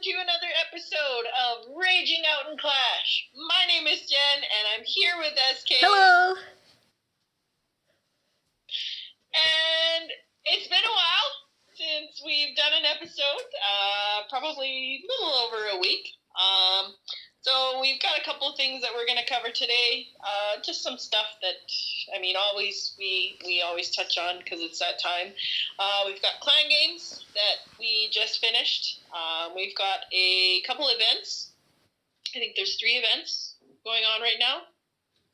to another episode of Raging Out in Clash. My name is Jen, and I'm here with SK. Hello! And it's been a while since we've done an episode, probably a little over a week. So we've got a couple of things that we're going to cover today. Just some stuff that, we always touch on because it's that time. We've got clan games that we just finished. We've got a couple events. I think there's 3 events going on right now.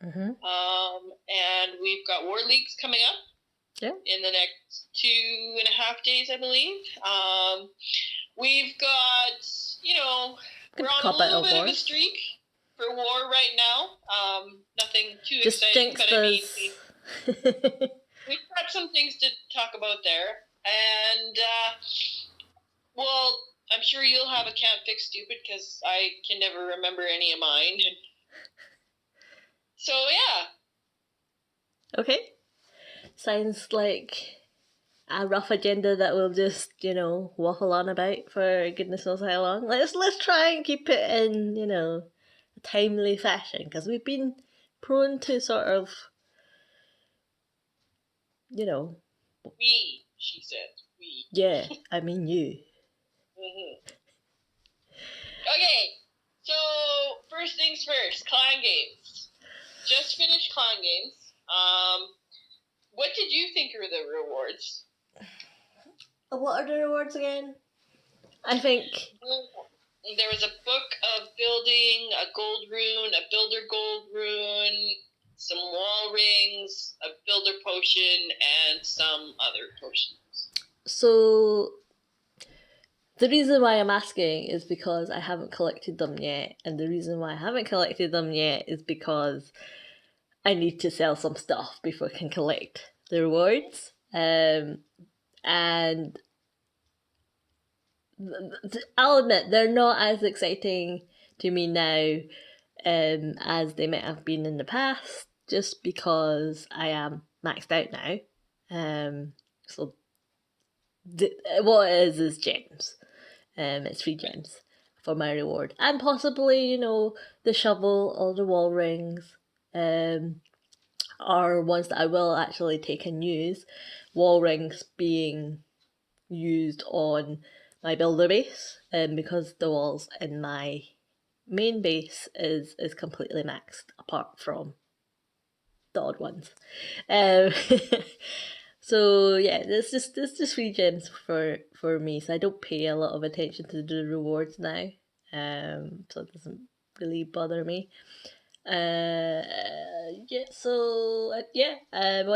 Mm-hmm. And we've got War Leagues coming up. Yeah. In the next 2.5 days, I believe. We've got, we're on a little bit of a streak for War right now. Nothing too Just exciting, but I mean, we've got some things to talk about there. And, I'm sure you'll have a Can't Fix Stupid because I can never remember any of mine. So, yeah. Okay. Sounds like a rough agenda that we'll just, waffle on about for goodness knows how long. Let's try and keep it in, a timely fashion, because we've been prone to sort of, We, she said. We. Yeah, I mean you. Mm-hmm. Okay, so first things first, clan games. Just finished clan games. What did you think were the rewards? What are the rewards again? I think there was a book of building, a gold rune, a builder gold rune, some wall rings, a builder potion, and some other potions. So the reason why I'm asking is because I haven't collected them yet, and the reason why I haven't collected them yet is because I need to sell some stuff before I can collect the rewards. And I'll admit, they're not as exciting to me now as they might have been in the past, just because I am maxed out now. So what it is gems. It's 3 gems for my reward. And possibly, the shovel or the wall rings are ones that I will actually take and use. Wall rings being used on my builder base, because the walls in my main base is completely maxed apart from the odd ones. So yeah, this just 3 gems for me, so I don't pay a lot of attention to the rewards now. So it doesn't really bother me. What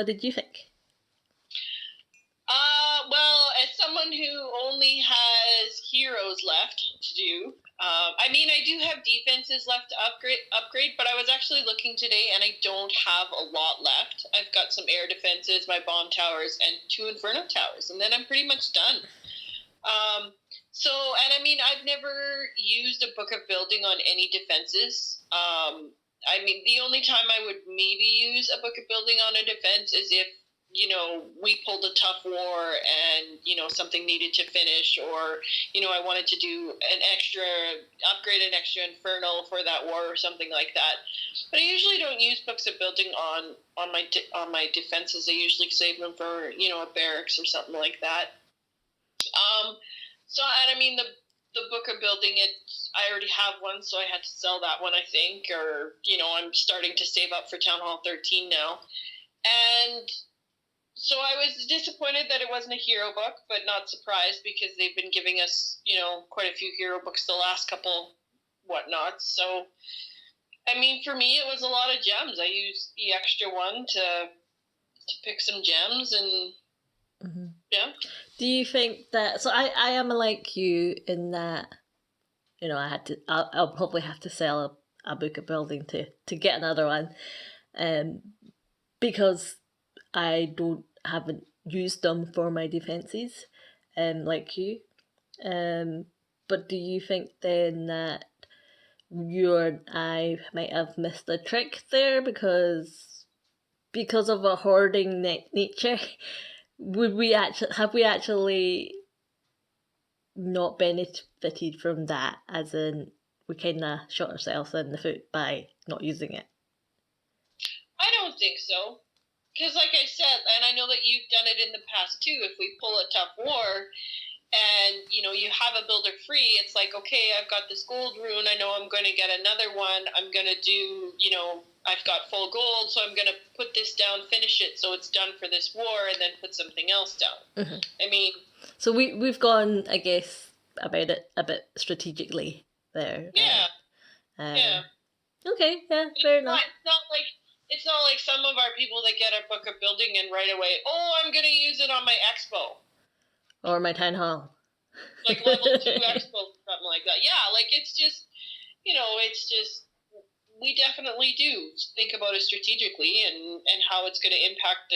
did you think? Well, as someone who only has heroes left to do, I do have defenses left to upgrade, but I was actually looking today and I don't have a lot left. I've got some air defenses, my bomb towers, and 2 inferno towers, and then I'm pretty much done. I've never used a book of building on any defenses. The only time I would maybe use a book of building on a defense is if, we pulled a tough war and, something needed to finish, or, I wanted to upgrade an extra infernal for that war or something like that. But I usually don't use books of building on my defenses. I usually save them for, a barracks or something like that. The book of building, I already have one, so I had to sell that one, I think, or, I'm starting to save up for Town Hall 13 now. And so I was disappointed that it wasn't a hero book, but not surprised because they've been giving us, quite a few hero books the last couple whatnots. So, for me, it was a lot of gems. I used the extra one to pick some gems and, mm-hmm. Yeah. Do you think that, so I am like you in that, I'll probably have to sell a book of building to get another one, because I haven't used them for my defenses, like you. But do you think then that you and I might have missed a trick there because of a hoarding nature? Have we actually not benefited from that, as in we kind of shot ourselves in the foot by not using it? I don't think so. Because, like I said, and I know that you've done it in the past too, if we pull a tough war and, you have a builder free, it's like, okay, I've got this gold rune, I know I'm going to get another one, I'm going to do, I've got full gold, so I'm going to put this down, finish it, so it's done for this war, and then put something else down. Mm-hmm. I mean... So we've gone, I guess, about it a bit strategically there. Yeah. Yeah. Okay, yeah, fair enough. It's not like some of our people that get a book of building and right away, oh, I'm going to use it on my expo. Or my town hall. Like level 2 expo, something like that. Yeah, like it's just, we definitely do think about it strategically and how it's going to impact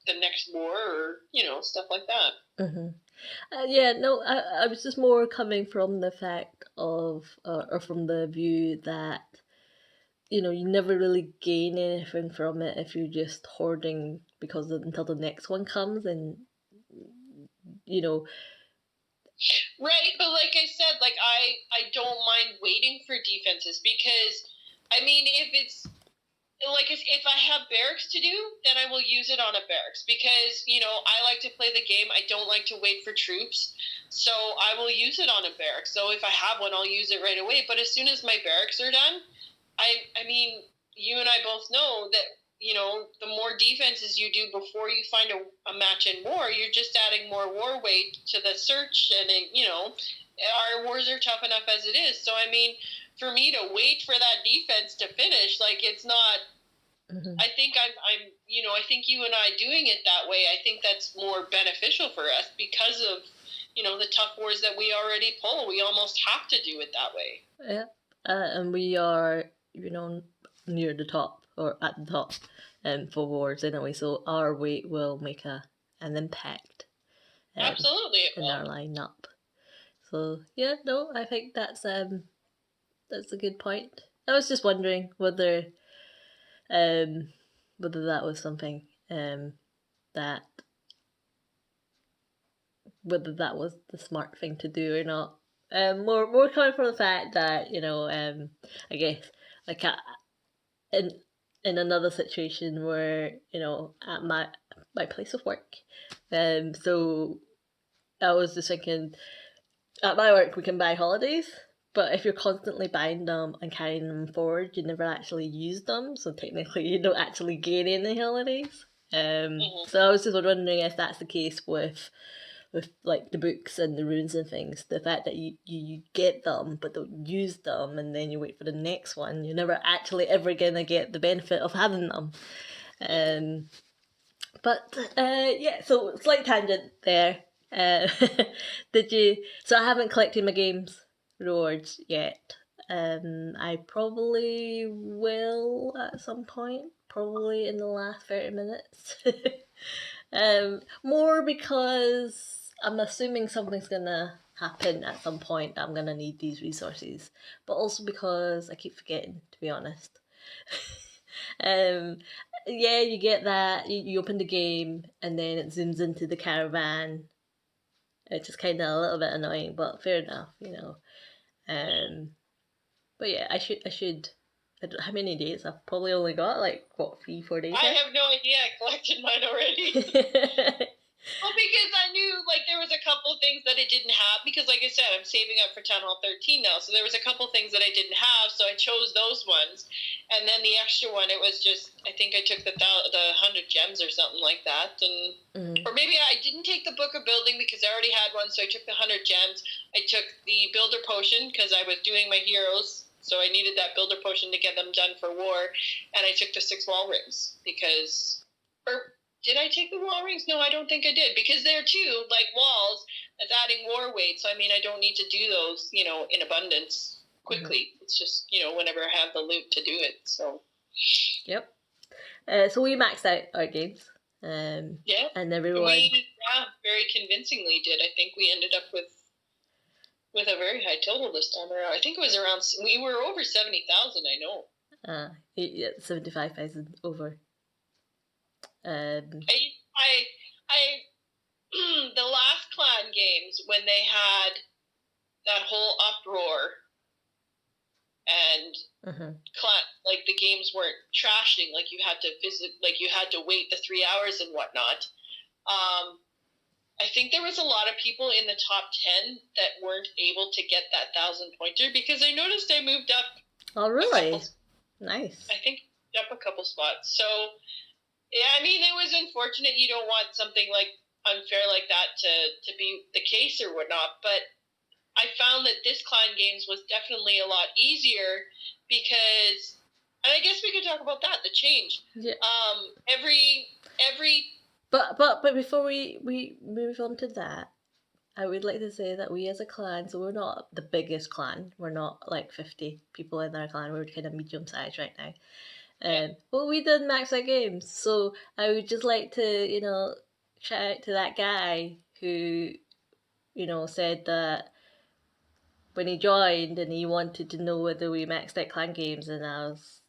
the next war or, stuff like that. Mm-hmm. Yeah, no, I was just more coming from the fact of, or from the view that, you never really gain anything from it if you're just hoarding because until the next one comes, and Right, but like I said, like I don't mind waiting for defenses because, I mean, if it's like if I have barracks to do, then I will use it on a barracks because I like to play the game. I don't like to wait for troops, so I will use it on a barracks. So if I have one, I'll use it right away. But as soon as my barracks are done, I mean, you and I both know that the more defenses you do before you find a match in war, you're just adding more war weight to the search, and our wars are tough enough as it is. So I mean, for me to wait for that defense to finish, like it's not. Mm-hmm. I think I'm I think you and I doing it that way, I think that's more beneficial for us because of the tough wars that we already pull. We almost have to do it that way. Yeah, and we are near the top or at the top for wars anyway, so our weight will make an impact Absolutely in our lineup. So yeah, no, I think that's a good point. I was just wondering whether that was something that whether that was the smart thing to do or not. More coming from the fact that I guess like in another situation where at my place of work, so I was just thinking, at my work we can buy holidays, but if you're constantly buying them and carrying them forward, you never actually use them, so technically you don't actually gain any holidays. So I was just wondering if that's the case with like the books and the runes and things, the fact that you get them but don't use them, and then you wait for the next one, you're never actually ever gonna get the benefit of having them. But yeah, so slight tangent there. Did you? So I haven't collected my games rewards yet. I probably will at some point, probably in the last 30 minutes. More because I'm assuming something's gonna happen at some point that I'm gonna need these resources, but also because I keep forgetting, to be honest. Yeah, you get that, you open the game and then it zooms into the caravan. It's just kind of a little bit annoying, but fair enough, but yeah, I should. How many days? I've probably only got 3-4 days. I have no idea. I collected mine already. Well, because I knew there was a couple things that it didn't have, because like I said, I'm saving up for Town Hall 13 now, so there was a couple things that I didn't have, so I chose those ones, and then the extra one, it was just, I think I took the 100 gems or something like that, and or maybe I didn't take the Book of Building because I already had one, so I took the 100 gems. I took the Builder Potion because I was doing my heroes, so I needed that Builder Potion to get them done for war, and I took the 6 wall rings because, did I take the wall rings? No, I don't think I did, because they're too, like walls, that's adding war weight, so I mean, I don't need to do those, in abundance quickly. It's just, whenever I have the loot to do it, so. Yep. So we maxed out our games. Yeah. And everyone... We, very convincingly did. I think we ended up with a very high total this time around. I think it was around, we were over 70,000, I know. Yeah, 75,000 over. I the last clan games, when they had that whole uproar and like the games weren't trashing, like you had to wait the 3 hours and whatnot. I think there was a lot of people in the top 10 that weren't able to get that 1,000-pointer because I noticed I moved up. Oh, really? Nice. I think up a couple spots. So, yeah, I mean, it was unfortunate. You don't want something like unfair like that to be the case or whatnot, but I found that this Clan Games was definitely a lot easier because, and I guess we could talk about that, the change. Yeah. But before we move on to that, I would like to say that we as a clan, so we're not the biggest clan. We're not like 50 people in our clan. We're kind of medium size right now. But we did max out games, so I would just like to, shout out to that guy who, said that when he joined and he wanted to know whether we maxed out clan games, and I was,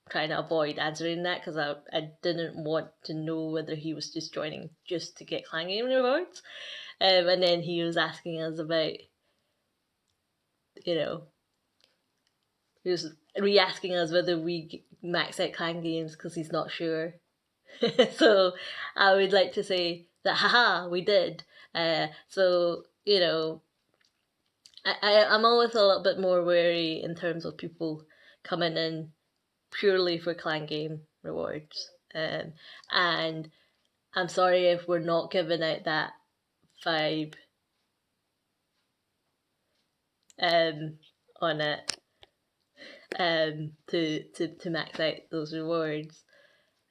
trying to avoid answering that because I didn't want to know whether he was just joining just to get clan game rewards. And then he was asking us about, he was re-asking us whether we max out clan games because he's not sure. So I would like to say that, haha, we did. So, I'm always a little bit more wary in terms of people coming in purely for clan game rewards. And I'm sorry if we're not giving out that vibe on it to max out those rewards.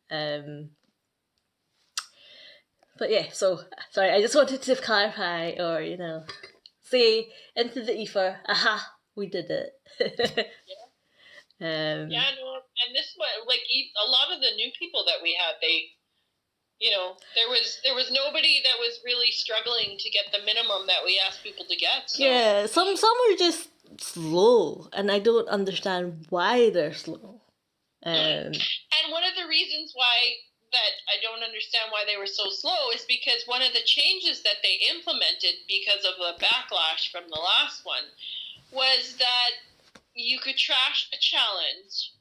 But yeah, so sorry, I just wanted to clarify or say into the ether, aha, we did it. And this one, like a lot of the new people that we had, there was nobody that was really struggling to get the minimum that we asked people to get. So. Yeah, some were just slow, and I don't understand why they're slow. And one of the reasons why that I don't understand why they were so slow is because one of the changes that they implemented because of the backlash from the last one was that you could trash a challenge,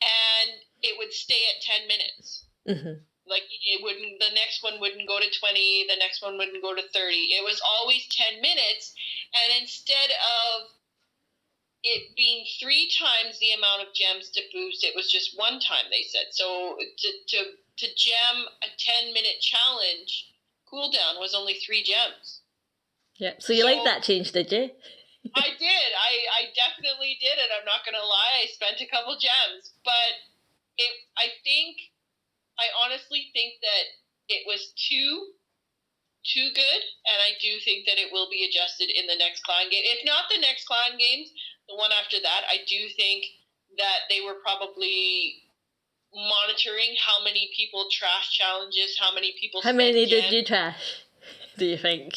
and it would stay at 10 minutes. Mm-hmm. Like the next one wouldn't go to 20, the next one wouldn't go to 30. It was always 10 minutes, and instead of it being 3 times the amount of gems to boost, it was just 1 time, they said. So to gem a 10-minute challenge cooldown was only 3 gems. Yeah, so you like that change, did you? I did. I definitely did it. I'm not going to lie. I spent a couple gems. But I honestly think that it was too good. And I do think that it will be adjusted in the next clan game. If not the next clan games, the one after that, I do think that they were probably monitoring how many people trash challenges, how many people How many did you trash, do you think?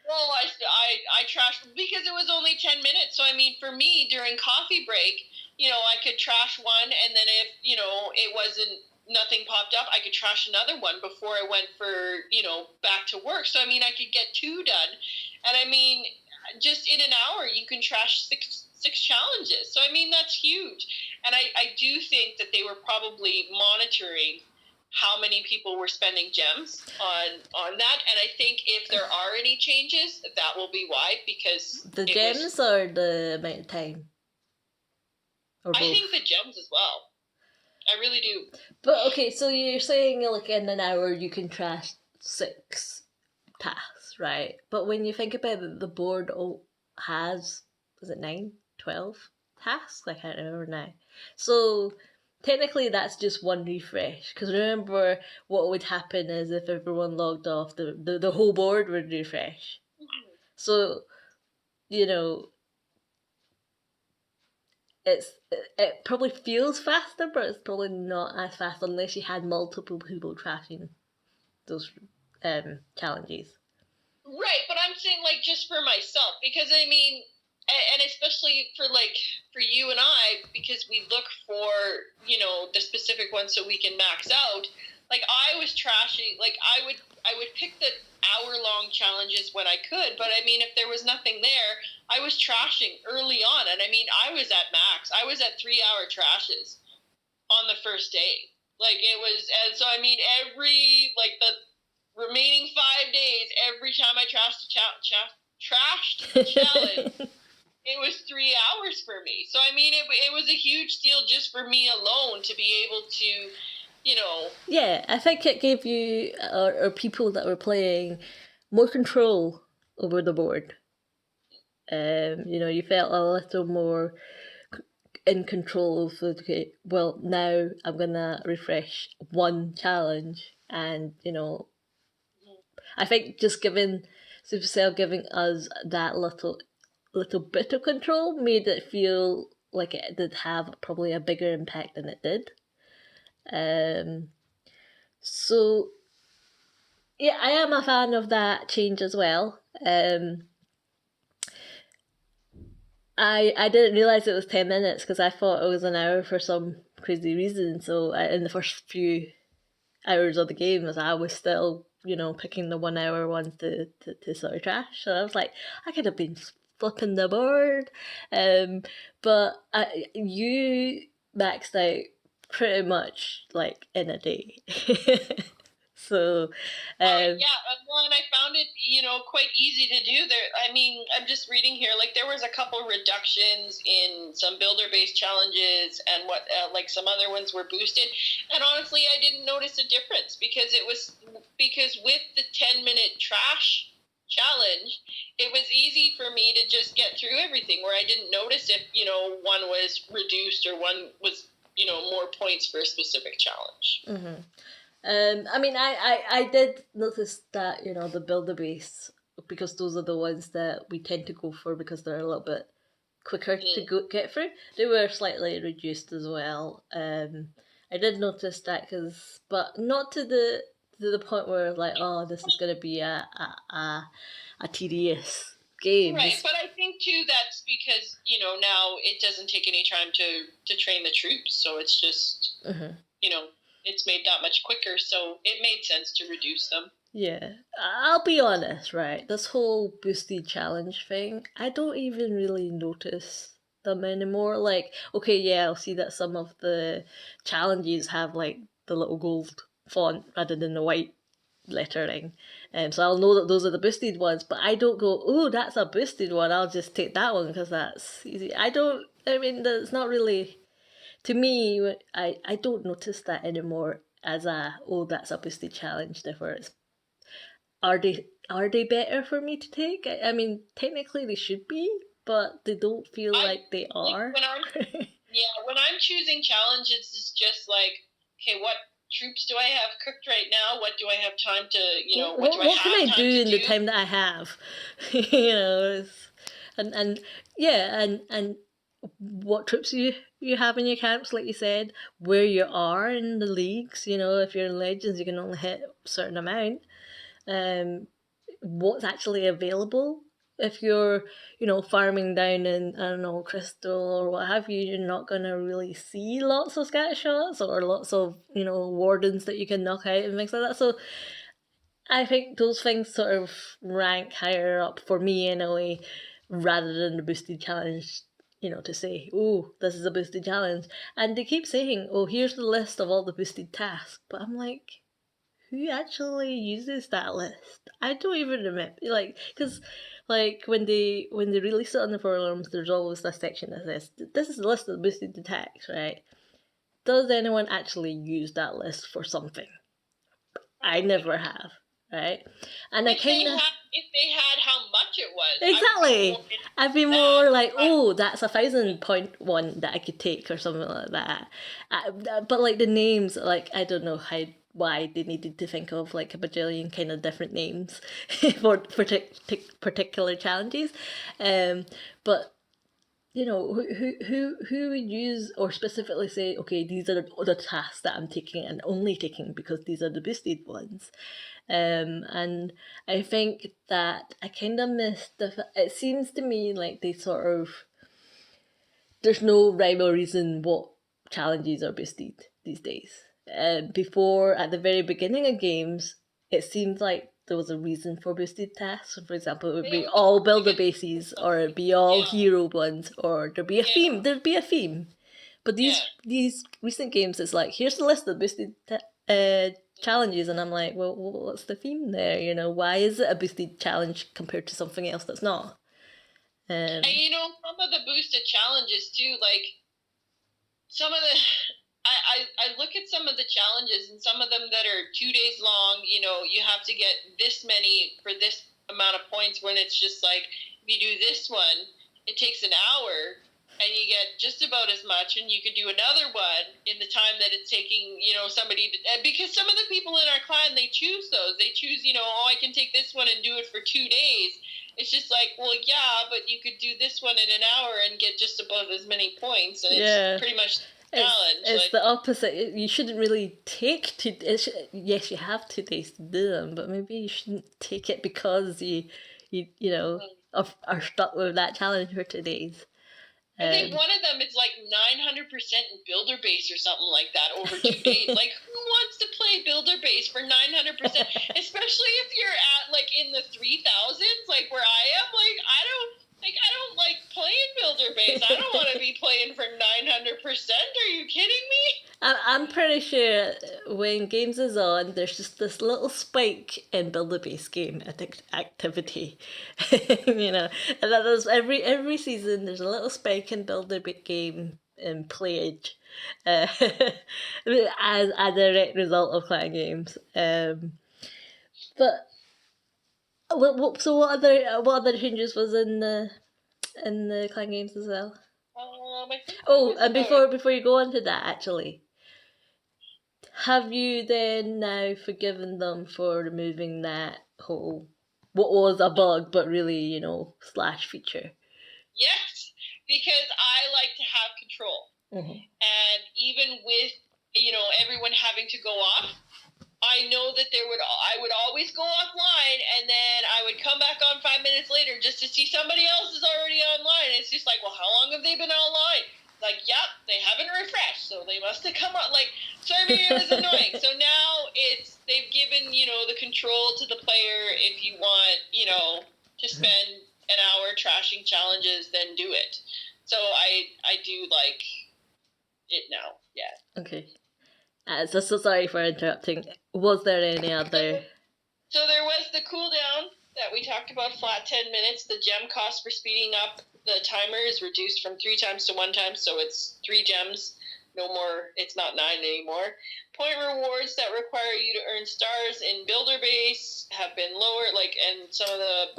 Well, I trashed because it was only 10 minutes. So, I mean, for me, during coffee break, I could trash one, and then if, it wasn't, nothing popped up, I could trash another one before I went for, back to work. So, I mean, I could get 2 done. And, I mean, just in an hour, you can trash six challenges. So, I mean, that's huge. And I do think that they were probably monitoring how many people were spending gems on that, and I think if there are any changes, that will be why, because the gems or the amount of time? I think the gems as well. I really do. But okay, so you're saying like in an hour you can trash 6 tasks, right? But when you think about it, the board has, is it 9, 12 tasks? I can't remember now. So technically that's just 1 refresh, because remember what would happen is if everyone logged off, the whole board would refresh. Mm-hmm. So it probably feels faster, but it's probably not as fast unless you had multiple people trashing those challenges. Right, but I'm saying like just for myself, because I mean, and especially for you and I, because we look for the specific ones so we can max out. like I was trashing. Like I would pick the hour-long challenges when I could, but I mean, if there was nothing there, I was trashing early on, and I mean, I was at max. I was at 3-hour trashes on the first day. Like it was, and so I mean, every like the remaining 5 days, every time I trashed a challenge, it was 3 hours for me. So I mean, it was a huge deal just for me alone to be able to, you know. Yeah, I think it gave you or people that were playing more control over the board. You know, you felt a little more in control of, okay, well, now I'm gonna refresh one challenge, and you know, I think just giving Supercell giving us that little bit of control made it feel like it did have probably a bigger impact than it did. So yeah, I am a fan of that change as well. I didn't realize it was 10 minutes because I thought it was an hour for some crazy reason. So in the first few hours of the game, as I was still, you know, picking the 1 hour ones to sort of trash. So I was like, I could have been flipping the board. But you maxed out pretty much like in a day. So, yeah, well, and I found it, you know, quite easy to do. There, I mean, I'm just reading here. Like there was a couple reductions in some builder-based challenges, and what like some other ones were boosted. And honestly, I didn't notice a difference because with the 10-minute trash challenge, it was easy for me to just get through everything. Where I didn't notice if, you know, one was reduced or one was, you know, more points for a specific challenge. Mm-hmm. I mean, I did notice that, you know, the builder base, because those are the ones that we tend to go for because they're a little bit quicker to get through. They were slightly reduced as well. I did notice that, but not to the point where like, oh, this is going to be a tedious game. Right, but I think too that's because, you know, now it doesn't take any time to train the troops, so it's just, you know, it's made that much quicker, so it made sense to reduce them. Yeah, I'll be honest, right? This whole boosted challenge thing, I don't even really notice them anymore. Like, okay, yeah, I'll see that some of the challenges have like the little gold font rather than the white lettering. So I'll know that those are the boosted ones, but I don't go, oh, that's a boosted one, I'll just take that one because that's easy. I mean, that's not really, to me, I don't notice that anymore as oh, that's a boosted challenge, therefore it's, are they better for me to take? I mean, technically they should be, but they don't feel like they are. When I'm choosing challenges, it's just like, okay, what troops do I have cooked right now? What do I have time to, you know, what can I do in the time that I have? You know, and what troops you have in your camps, like you said, where you are in the leagues. You know, if you're in Legends, you can only hit a certain amount. What's actually available. If you're, you know, farming down in, I don't know, Crystal or what have you, you're not going to really see lots of scatter shots or lots of, you know, wardens that you can knock out and things like that. So I think those things sort of rank higher up for me anyway, rather than the boosted challenge, you know, to say, oh, this is a boosted challenge. And they keep saying, oh, here's the list of all the boosted tasks. But I'm like, who actually uses that list? I don't even remember, like, because like when they release it on the forums, there's always this section that says, this is the list of boosted attacks, right? Does anyone actually use that list for something? I never have, right? And if they had how much it was, exactly, I'd be more like, oh, that's 1,000-point one that I could take or something like that. But like the names, like I don't know why they needed to think of like a bajillion kind of different names for particular challenges, but you know, who would use or specifically say, okay, these are the tasks that I'm taking and only taking because these are the boosted ones. And I think that I kind of missed it seems to me like they sort of, there's no rhyme or reason what challenges are boosted these days. before, at the very beginning of games, it seemed like there was a reason for boosted tasks. So for example, it would be all builder bases, or it'd be all hero ones, or there'd be a theme. There'd be a theme. But these recent games, it's like, here's the list of boosted challenges, and I'm like, well, what's the theme there? You know, why is it a boosted challenge compared to something else that's not? And you know, some of the boosted challenges too, like some of the, I look at some of the challenges, and some of them that are 2 days long. You know, you have to get this many for this amount of points. When it's just like, if you do this one, it takes an hour, and you get just about as much, and you could do another one in the time that it's taking, you know, somebody to, because some of the people in our clan, they choose those. They choose, you know, oh, I can take this one and do it for 2 days. It's just like, well, yeah, but you could do this one in an hour and get just about as many points, and it's pretty much the challenge. It's the opposite. You shouldn't really take yes, you have 2 days to do them, but maybe you shouldn't take it because you know, are stuck with that challenge for 2 days. I think one of them is like 900% in builder base or something like that over 2 days. Like, who wants to play builder base for 900%? Especially if you're at like in the 3000s, like where I am. Like, I don't like playing builder base. I don't want to be playing for 900%. Are you kidding me? I'm pretty sure when games is on, there's just this little spike in builder base game activity, you know, and that is every season. There's a little spike in builder game playage, as a direct result of clan games. But so what other changes was in the clan games as well? And before you go on to that, actually, have you then now forgiven them for removing that whole, what was a bug but really, you know, slash feature? Yes, because I like to have control. And even with, you know, everyone having to go off, I know that I would always go offline, and then I would come back on 5 minutes later just to see somebody else is already online. It's just like, well, how long have they been online? Like, yep, they haven't refreshed, so they must have come on. Like, so I mean, it was annoying. So now they've given, you know, the control to the player. If you want, you know, to spend an hour trashing challenges, then do it. So I do like it now. Yeah. Okay. So sorry for interrupting. Was there any other? So there was the cooldown that we talked about, flat 10 minutes. The gem cost for speeding up the timer is reduced from 3 times to 1 time, so it's 3 gems. No more, it's not 9 anymore. Point rewards that require you to earn stars in builder base have been lowered, and some of the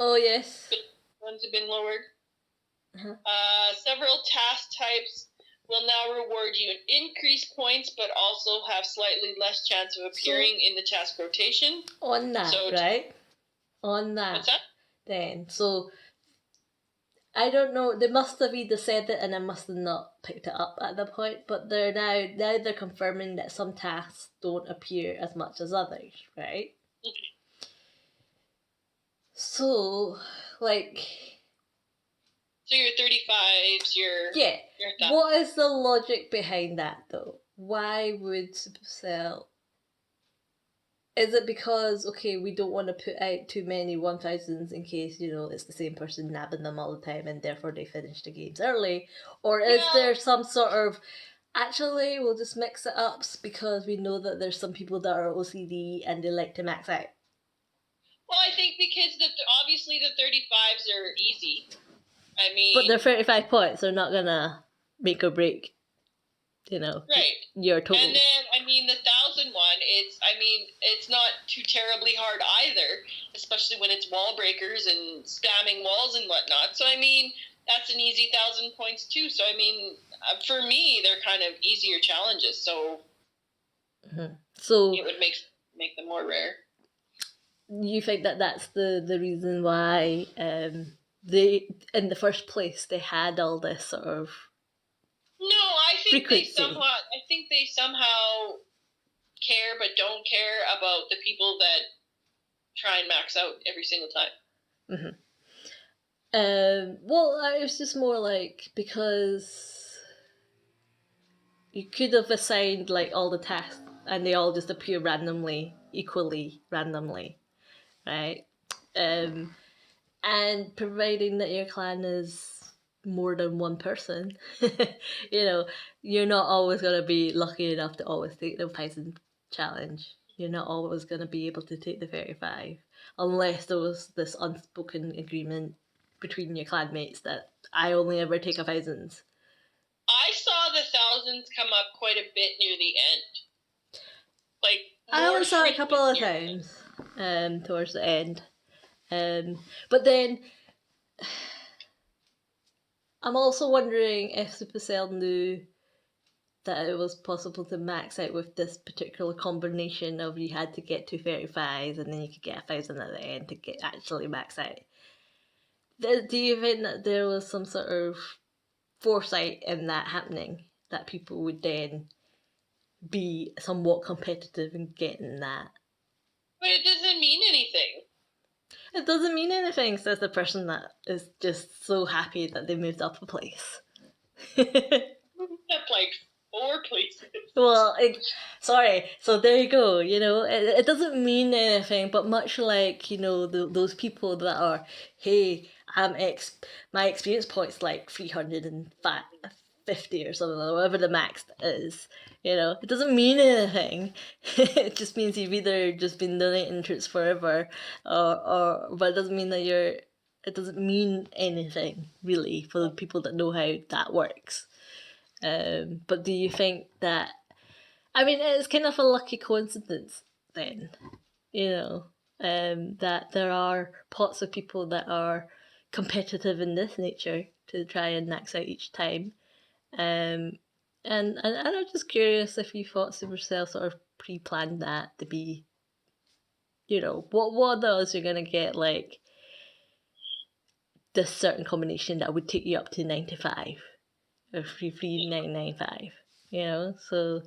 ones have been lowered. Several task types will now reward you increased points, but also have slightly less chance of appearing in the task rotation. On that, right? On that. What's that? Then, so I don't know. They must have either said it and I must have not picked it up at the point. But they're now they're confirming that some tasks don't appear as much as others, right? So, like. So your 35s, your What is the logic behind that, though? Why would Supercell? Is it because, okay, we don't want to put out too many 1000s in case, you know, it's the same person nabbing them all the time and therefore they finish the games early? Or is there some sort of, actually, we'll just mix it up because we know that there's some people that are OCD and they like to max out? Well, I think because obviously the 35s are easy. I mean... But they're 35 points, they're not going to make or break, you know, your total. And then, I mean, the 1000 one, it's not too terribly hard either, especially when it's wall breakers and spamming walls and whatnot. So, I mean, that's an easy 1000 points too. So, I mean, for me, they're kind of easier challenges. So, so it would make them more rare. You think that that's the reason why they, in the first place, they had all this sort of... No, I think they somehow care but don't care about the people that try and max out every single time. Well, it was just more like, because you could have assigned like all the tasks and they all just appear randomly, equally randomly, right? And providing that your clan is more than one person, you know, you're not always going to be lucky enough to always take the 1,000 challenge. You're not always going to be able to take the 35 unless there was this unspoken agreement between your clanmates that I only ever take 1,000s. I saw the 1,000s come up quite a bit near the end. Like, I only saw it a couple of times towards the end. But then I'm also wondering if Supercell knew that it was possible to max out with this particular combination of you had to get to 35s and then you could get 1,000 at the end to get actually max out. Do you think that there was some sort of foresight in that happening, that people would then be somewhat competitive in getting that? But it doesn't mean anything. It doesn't mean anything, says the person that is just so happy that they moved up a place. Up like 4 places. Well, sorry. So there you go. You know, it doesn't mean anything, but much like, you know, those people that are, hey, my experience point's like 350 or something, or whatever the max is. You know, it doesn't mean anything. It just means you've either just been donating troops forever, but it doesn't mean that it doesn't mean anything really for the people that know how that works. But do you think that, I mean, it's kind of a lucky coincidence then, you know, that there are pots of people that are competitive in this nature to try and max out each time. And I'm just curious if you thought Supercell sort of pre-planned that to be, you know, what those you're going to get, like, this certain combination that would take you up to 95 or 33995, you know? So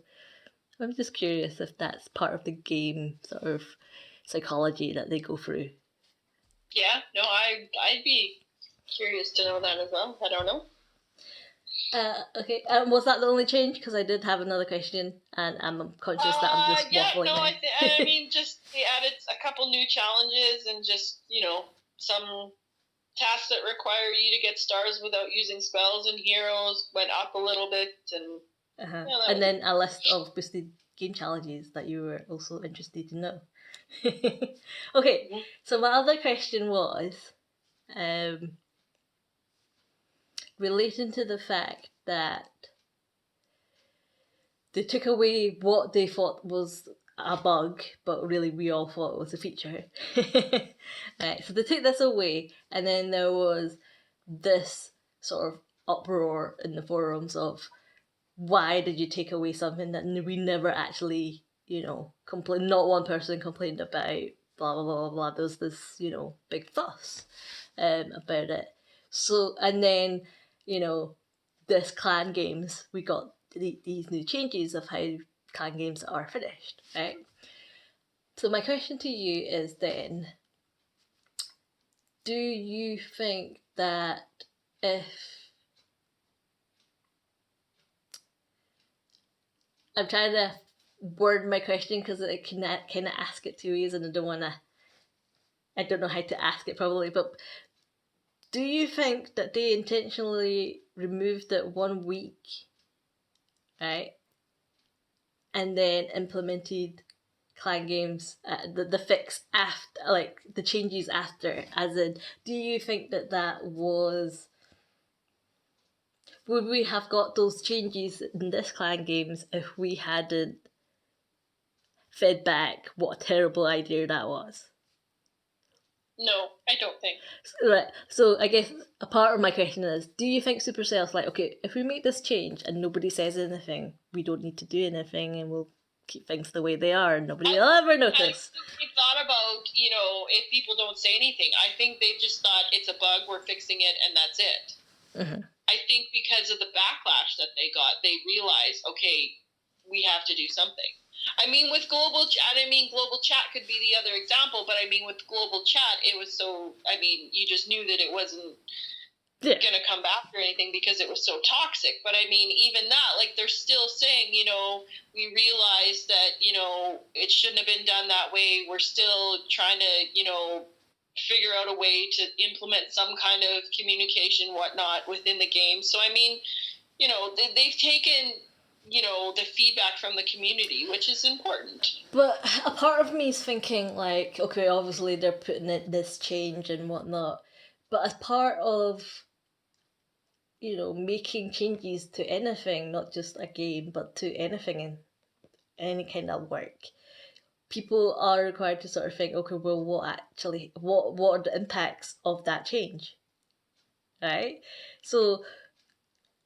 I'm just curious if that's part of the game sort of psychology that they go through. Yeah, no, I'd be curious to know that as well. I don't know. Okay, was that the only change? Because I did have another question, and I'm conscious that I'm just waffling now. I mean, just they added a couple new challenges and just, you know, some tasks that require you to get stars without using spells and heroes went up a little bit, and and then a list of boosted game challenges that you were also interested to know. Okay, so my other question was relating to the fact that they took away what they thought was a bug, but really we all thought it was a feature. Right, so they took this away, and then there was this sort of uproar in the forums of, why did you take away something that we never actually, you know, not one person complained about, blah, blah, blah, blah. There's this, you know, big fuss about it. So, and then, you know, this clan games, we got these new changes of how clan games are finished, right? So my question to you is then, do you think that if, I'm trying to word my question because I can kind of ask it two ways and I don't know how to ask it probably, but do you think that they intentionally removed it 1 week, right, and then implemented clan games, the fix after, like the changes after, as in, do you think that was, would we have got those changes in this clan games if we hadn't fed back what a terrible idea that was? No, I don't think. Right, so I guess a part of my question is, do you think Supercell's like, okay, if we make this change and nobody says anything, we don't need to do anything and we'll keep things the way they are and nobody will ever notice? I thought about, you know, if people don't say anything, I think they just thought it's a bug, we're fixing it, and that's it. Mm-hmm. I think because of the backlash that they got, they realized, okay, we have to do something. I mean, with global chat could be the other example, but I mean, with global chat, it was so, I mean, you just knew that it wasn't, Yeah. gonna come back or anything because it was so toxic. But I mean, even that, like, they're still saying, we realize that, it shouldn't have been done that way. We're still trying to, figure out a way to implement some kind of communication, whatnot, within the game. So I mean, they've taken, the feedback from the community, which is important. But a part of me is thinking, like, okay, obviously they're putting in this change and whatnot, but as part of, making changes to anything, not just a game, but to anything in any kind of work, people are required to sort of think, okay, well, what are the impacts of that change, right? So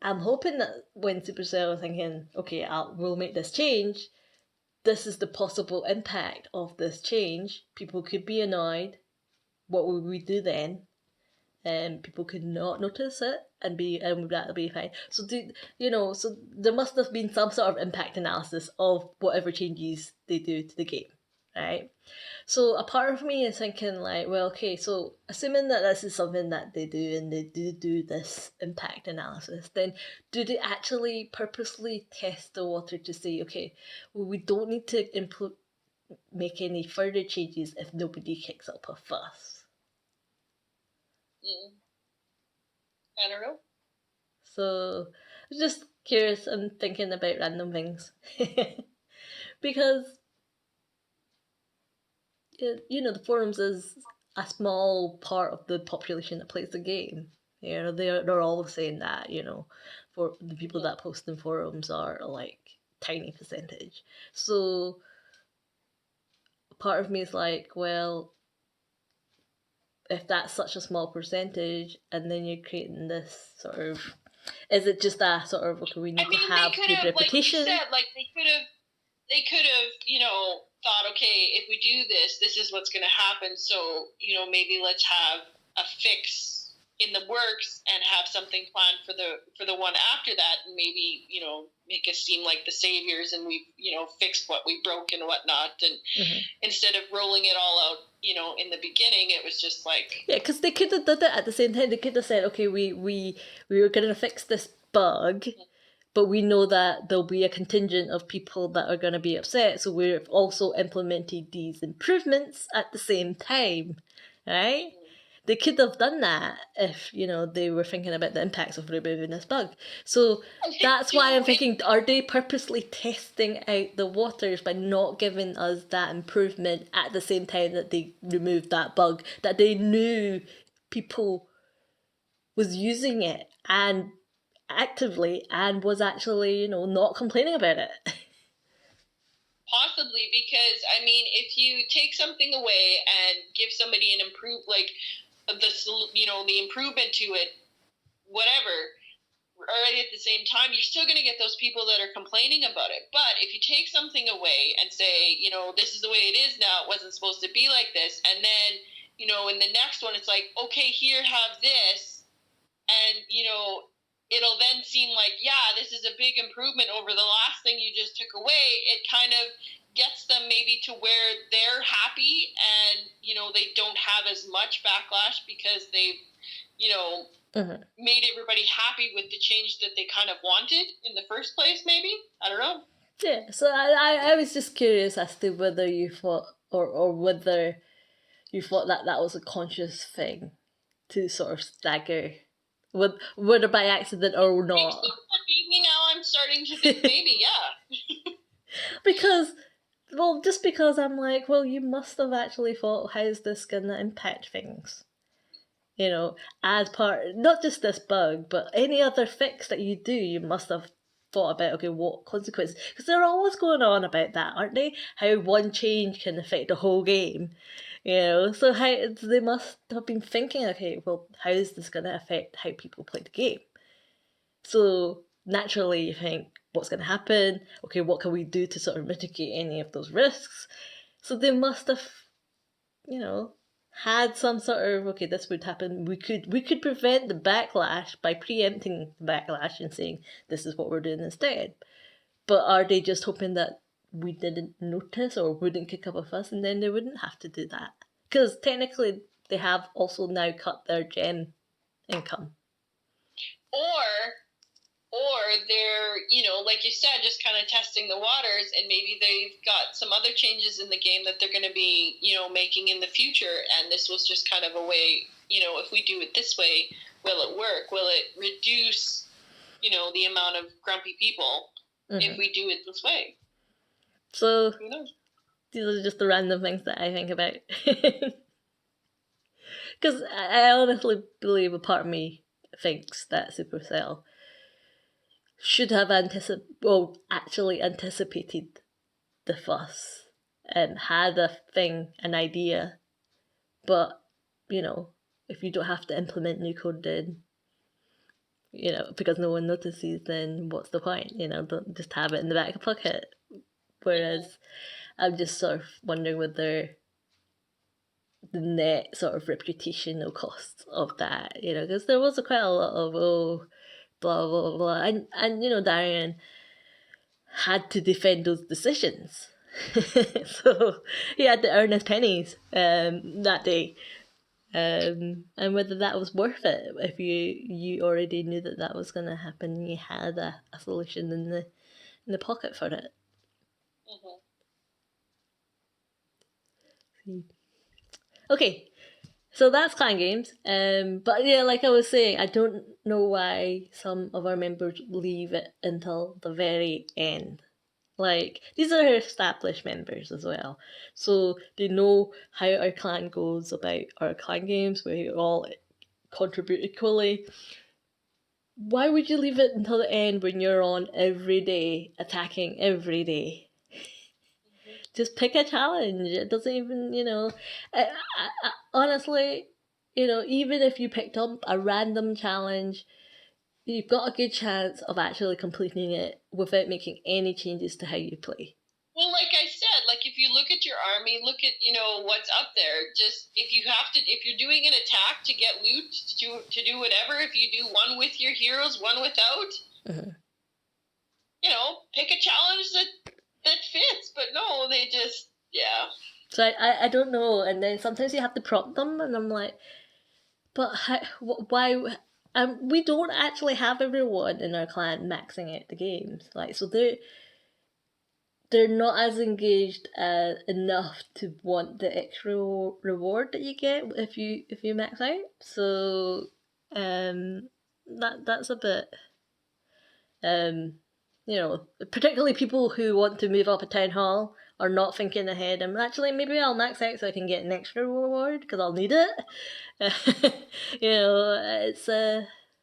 I'm hoping that when Supercell are thinking, okay, we'll make this change, this is the possible impact of this change. People could be annoyed. What would we do then? People could not notice it and that'll be fine. So so there must have been some sort of impact analysis of whatever changes they do to the game, right? So a part of me is thinking, like, well, okay, so assuming that this is something that they do and they do this impact analysis, then do they actually purposely test the water to say, okay, well, we don't need to make any further changes if nobody kicks up a fuss? I don't know. So I'm just curious and thinking about random things. Because the forums is a small part of the population that plays the game. They're all saying that, for the people that post in forums are like tiny percentage. So part of me is like, well, if that's such a small percentage, and then you're creating this sort of, is it just a sort of, okay, we need to have good reputation? Like you said, like they could have, thought, okay, if we do this, this is what's going to happen. So, maybe let's have a fix in the works and have something planned for the one after that, and maybe, make us seem like the saviors and we've, fixed what we broke and whatnot. And instead of rolling it all out, in the beginning, it was just like, yeah, because they could have done it at the same time. They could have said, okay, we were going to fix this bug, but we know that there'll be a contingent of people that are going to be upset, so we've also implemented these improvements at the same time, right? They could have done that if, they were thinking about the impacts of removing this bug. So that's why I'm thinking, are they purposely testing out the waters by not giving us that improvement at the same time that they removed that bug, that they knew people was using it and actively and was actually, not complaining about it? Possibly, because I mean, if you take something away and give somebody an the improvement to it, whatever, right at the same time, you're still going to get those people that are complaining about it. But if you take something away and say, this is the way it is now, it wasn't supposed to be like this, and then, in the next one, it's like, okay, here, have this, and, it'll then seem like, yeah, this is a big improvement over the last thing you just took away. It kind of gets them maybe to where they're happy and, they don't have as much backlash because they've, made everybody happy with the change that they kind of wanted in the first place, maybe? I don't know. Yeah, so I was just curious as to whether you thought, or whether you thought that was a conscious thing to sort of stagger, whether by accident or not. Maybe now I'm starting to think maybe, yeah. Because, well, just because I'm like, well, you must have actually thought, how's this going to impact things? As part, not just this bug, but any other fix that you do, you must have thought about, okay, what consequences? Because they're always going on about that, aren't they? How one change can affect the whole game. So they must have been thinking, okay, well, how is this going to affect how people play the game? So naturally you think, what's going to happen? Okay, what can we do to sort of mitigate any of those risks? So they must have, had some sort of, okay, this would happen. We could prevent the backlash by preempting the backlash and saying this is what we're doing instead. But are they just hoping that we didn't notice or wouldn't kick up a fuss, and then they wouldn't have to do that? Because technically they have also now cut their gem income. or they're, like you said, just kind of testing the waters, and maybe they've got some other changes in the game that they're going to be, making in the future, and this was just kind of a way, if we do it this way, will it work? Will it reduce, the amount of grumpy people if we do it this way? So who knows? These are just the random things that I think about. Because I honestly believe a part of me thinks that Supercell should have actually anticipated the fuss and had an idea. But, if you don't have to implement new code, then, because no one notices, then what's the point? Don't just have it in the back pocket. Whereas I'm just sort of wondering whether the net sort of reputational costs of that, because there was quite a lot of, blah, blah, blah. And Darian had to defend those decisions. So he had to earn his pennies that day. And whether that was worth it if you already knew that was going to happen and you had a solution in the pocket for it. Okay, so that's clan games. But yeah, like I was saying, I don't know why some of our members leave it until the very end. Like, these are established members as well, so they know how our clan goes about our clan games, where we all contribute equally. Why would you leave it until the end when you're on every day, attacking every day? Just pick a challenge. It doesn't even, honestly, even if you picked up a random challenge, you've got a good chance of actually completing it without making any changes to how you play. Well, like I said, if you look at your army, look at, what's up there. Just, if you're doing an attack to get loot, to do whatever, if you do one with your heroes, one without, pick a challenge that fits. But no, they just, yeah. So I don't know, and then sometimes you have to prompt them, and I'm like, but why? We don't actually have everyone in our clan maxing out the games, so they're not as engaged enough to want the extra reward that you get if you max out. So that's a bit particularly people who want to move up a town hall are not thinking ahead. I'm actually, maybe I'll max out so I can get an extra reward because I'll need it. It's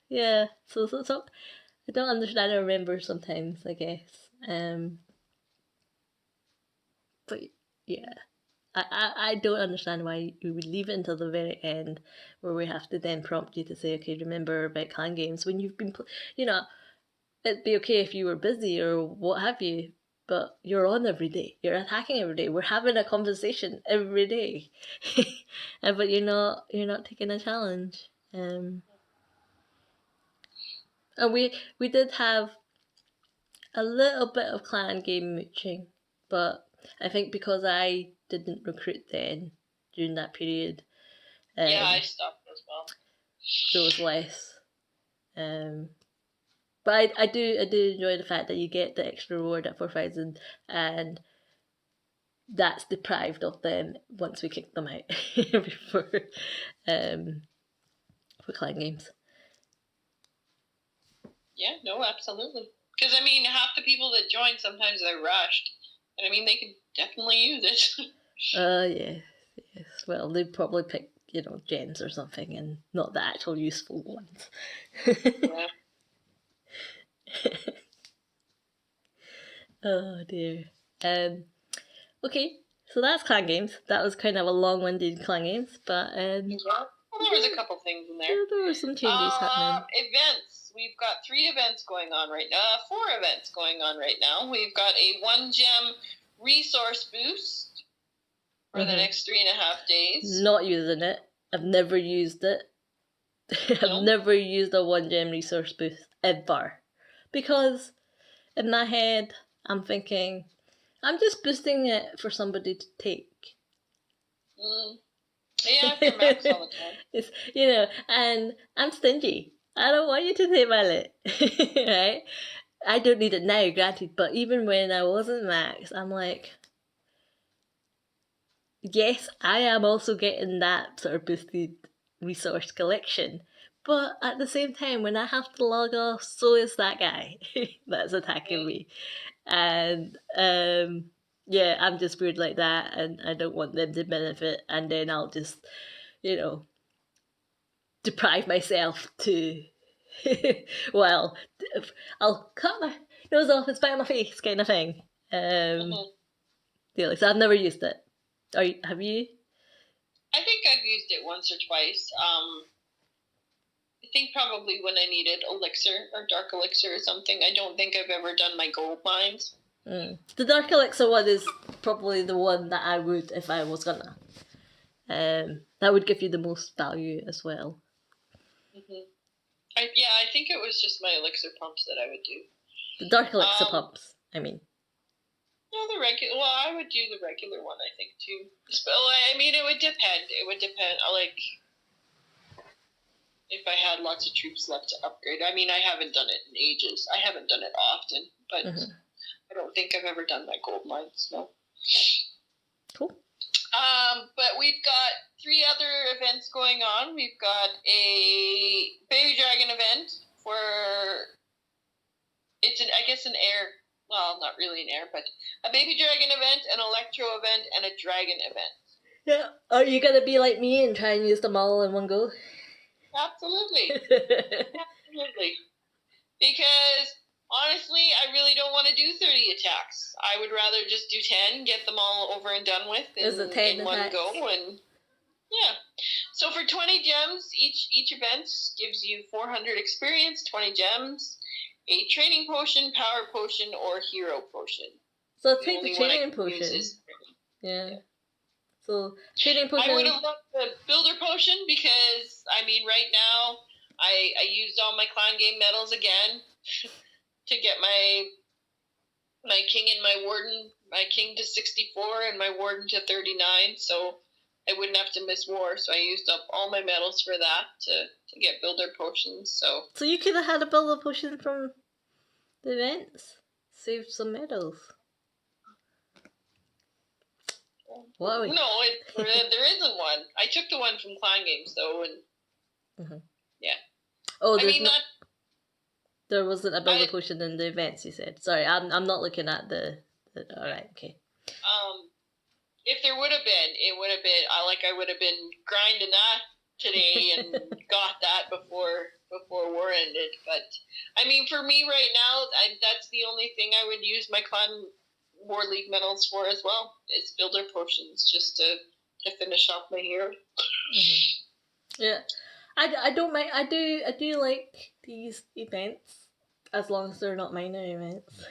yeah. So I don't understand or remember sometimes, I guess. But yeah, I don't understand why we would leave it until the very end, where we have to then prompt you to say, okay, remember about clan games when you've been, it'd be okay if you were busy or what have you, but you're on every day. You're attacking every day. We're having a conversation every day, but you're not taking a challenge. And we did have a little bit of clan game mooching, but I think because I didn't recruit then during that period, yeah, I stopped as well. There was less. But I do enjoy the fact that you get the extra reward at 4,000, and that's deprived of them once we kick them out for clan games. Yeah, no, absolutely. Because half the people that join, sometimes they're rushed, and they could definitely use it. Yes. Well, they'd probably pick gems or something, and not the actual useful ones. Yeah. Oh dear. Okay, so that's clan games. That was kind of a long-winded clan games, but yeah. Well, there was a couple things in there. Yeah, there were some changes happening. Events. We've got 3 events going on right now. 4 events going on right now. We've got a 1 gem resource boost for the next 3.5 days. Not using it. I've never used it. I've never used a 1 gem resource boost ever, because in my head I'm thinking I'm just boosting it for somebody to take. Yeah, for max all the time. It's and I'm stingy. I don't want you to take my lit, right? I don't need it now, granted, but even when I wasn't max, I'm like, yes, I am also getting that sort of boosted resource collection. But at the same time, when I have to log off, so is that guy that's attacking me. And yeah, I'm just weird like that, and I don't want them to benefit. And then I'll just, deprive myself to, well, I'll cut my nose off and spit in my face, kind of thing. Yeah, so I've never used it. Have you? I think I've used it once or twice. I think probably when I needed elixir or dark elixir or something. I don't think I've ever done my gold mines. The dark elixir one is probably the one that I would, if I was gonna. That would give you the most value as well. I think it was just my elixir pumps that I would do. The dark elixir pumps, I mean. No, the regular. Well, I would do the regular one, I think, too. I mean, it would depend. It would depend. Like, if I had lots of troops left to upgrade. I mean, I haven't done it in ages. I haven't done it often, but I don't think I've ever done my gold mines, no. Cool. But we've got 3 other events going on. We've got a baby dragon event for, I guess an air, well, not really an air, but a baby dragon event, an electro event, and a dragon event. Yeah. Are you going to be like me and try and use them all in one go? Absolutely. Absolutely. Because honestly, I really don't want to do 30 attacks. I would rather just do 10, get them all over and done with in one go. And yeah. So for 20 gems, each event gives you 400 experience, 20 gems, a training potion, power potion, or hero potion. So I'll take the training potion. Yeah. So training potion. I would have loved the builder potion because, I mean, right now I used all my clan game medals again to get my king and my king to 64 and my warden to 39, so I wouldn't have to miss war. So I used up all my medals for that to get builder potions. So you could have had a builder potion from the events. Saved some medals. No, there isn't one. I took the one from clan games though, and yeah. Oh, there wasn't a builder potion in the events, you said. Sorry, I'm not looking at the alright, okay. If there would have been, it would have been I would have been grinding that today and got that before war ended. But I mean, for me right now, that's the only thing I would use my clan War League medals for as well. It's builder potions, just to finish off my hero. Yeah. I don't mind. I do like these events as long as they're not minor events.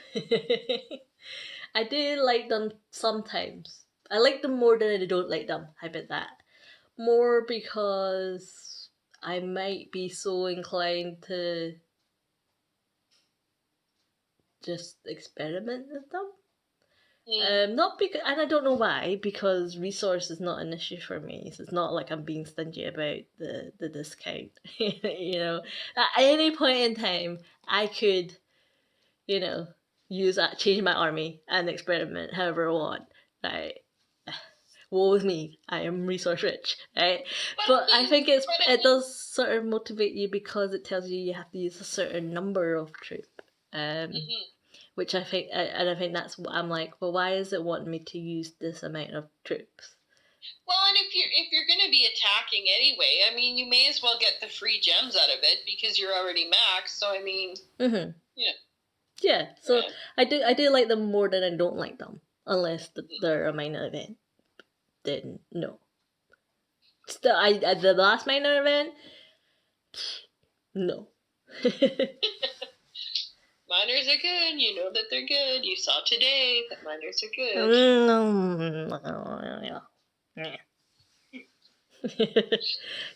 I do like them sometimes. I like them more than I don't like them. How about that? More because I might be so inclined to just experiment with them. Not because, and I don't know why, because resource is not an issue for me. So it's not like I'm being stingy about the discount. At any point in time, I could, change my army and experiment however I want. Right? Woe with me, I am resource rich, right? But I think it does sort of motivate you because it tells you have to use a certain number of troops. Which I think that's what I'm like, well, why is it wanting me to use this amount of troops? Well, and if you're going to be attacking anyway, I mean, you may as well get the free gems out of it because you're already maxed. So I mean, yeah. So I do like them more than I don't like them, unless they're a minor event. Then no. Still, the last minor event, no. Miners are good. You know that they're good. You saw today that miners are good.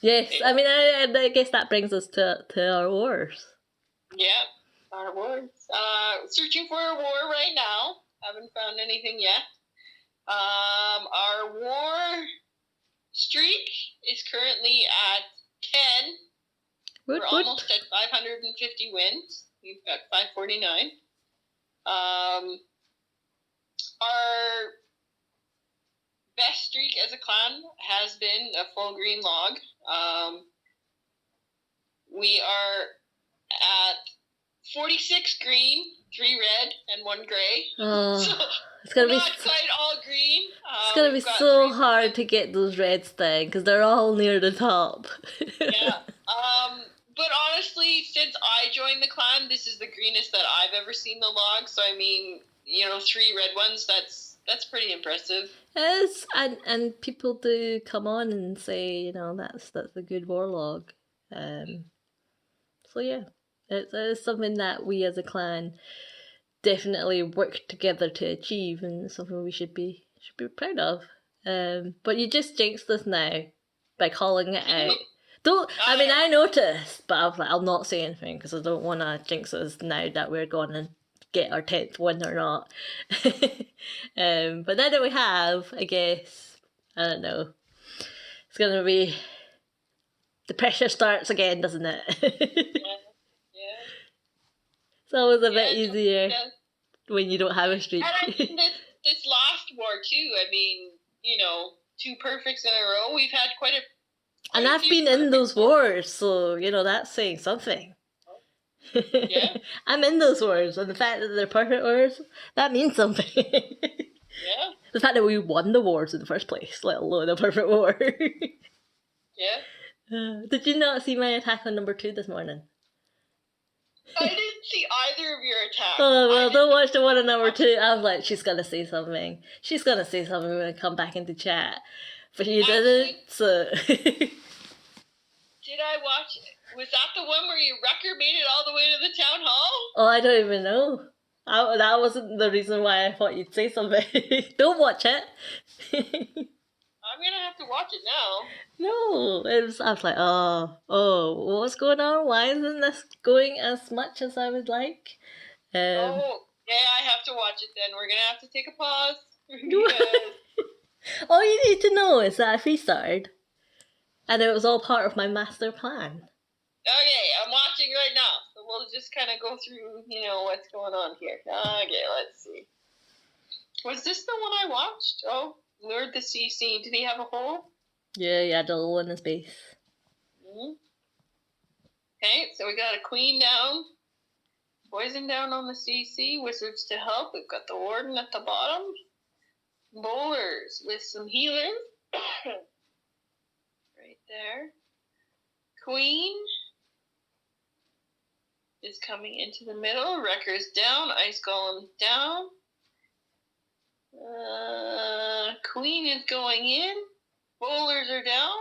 Yes, I mean, I guess that brings us to our wars. Yeah, our wars. Searching for a war right now. Haven't found anything yet. Our war streak is currently at 10. Would, We're would. almost at 550 wins. We've got 549. Our best streak as a clan has been a full green log. We are at 46 green, 3 red, and 1 gray. Oh, So it's gonna we're be not quite all green. it's gonna be We've got so 3 hard to get those reds down because they're all near the top. Yeah. But honestly, since I joined the clan, this is the greenest that I've ever seen the log. So I mean, 3 red ones. That's pretty impressive. Yes, and people do come on and say, that's a good war log. So yeah, it's something that we as a clan definitely worked together to achieve, and something we should be proud of. But you just jinxed us now by calling it out. I noticed, but I was like, I'll not say anything because I don't want to jinx us now that we're going to get our 10th win or not. But now that we have, I guess, I don't know, it's going to be, the pressure starts again, doesn't it? Yeah. It's always a bit easier when you don't have a streak. And I mean, this last war too, 2 perfects in a row, we've had quite a... And I've been in those wars, so, that's saying something. Yeah. I'm in those wars, and the fact that they're perfect wars, that means something. Yeah. The fact that we won the wars in the first place, let alone a perfect war. Yeah. Did you not see my attack on number 2 this morning? I didn't see either of your attacks. Oh, well, don't watch the one on number 2. I was like, she's going to say something. She's going to say something when I come back into chat. But you didn't, so... Did I watch it? Was that the one where your wrecker made it all the way to the town hall? Oh, I don't even know. That wasn't the reason why I thought you'd say something. Don't watch it. I'm gonna have to watch it now. No, I was like, oh, what's going on? Why isn't this going as much as I would like? Yeah, I have to watch it then. We're gonna have to take a pause. All you need to know is that I restarted, and it was all part of my master plan. Okay, I'm watching right now, so we'll just kind of go through, what's going on here. Okay, let's see. Was this the one I watched? Oh, lured the CC. Did he have a hole? Yeah, he had a hole in his base. Mm-hmm. Okay, so we got a queen down, poison down on the CC, wizards to help. We've got the warden at the bottom, bowlers with some healers. Right there. Queen is coming into the middle. Wrecker's down. Ice Golem down. Queen is going in. Bowlers are down.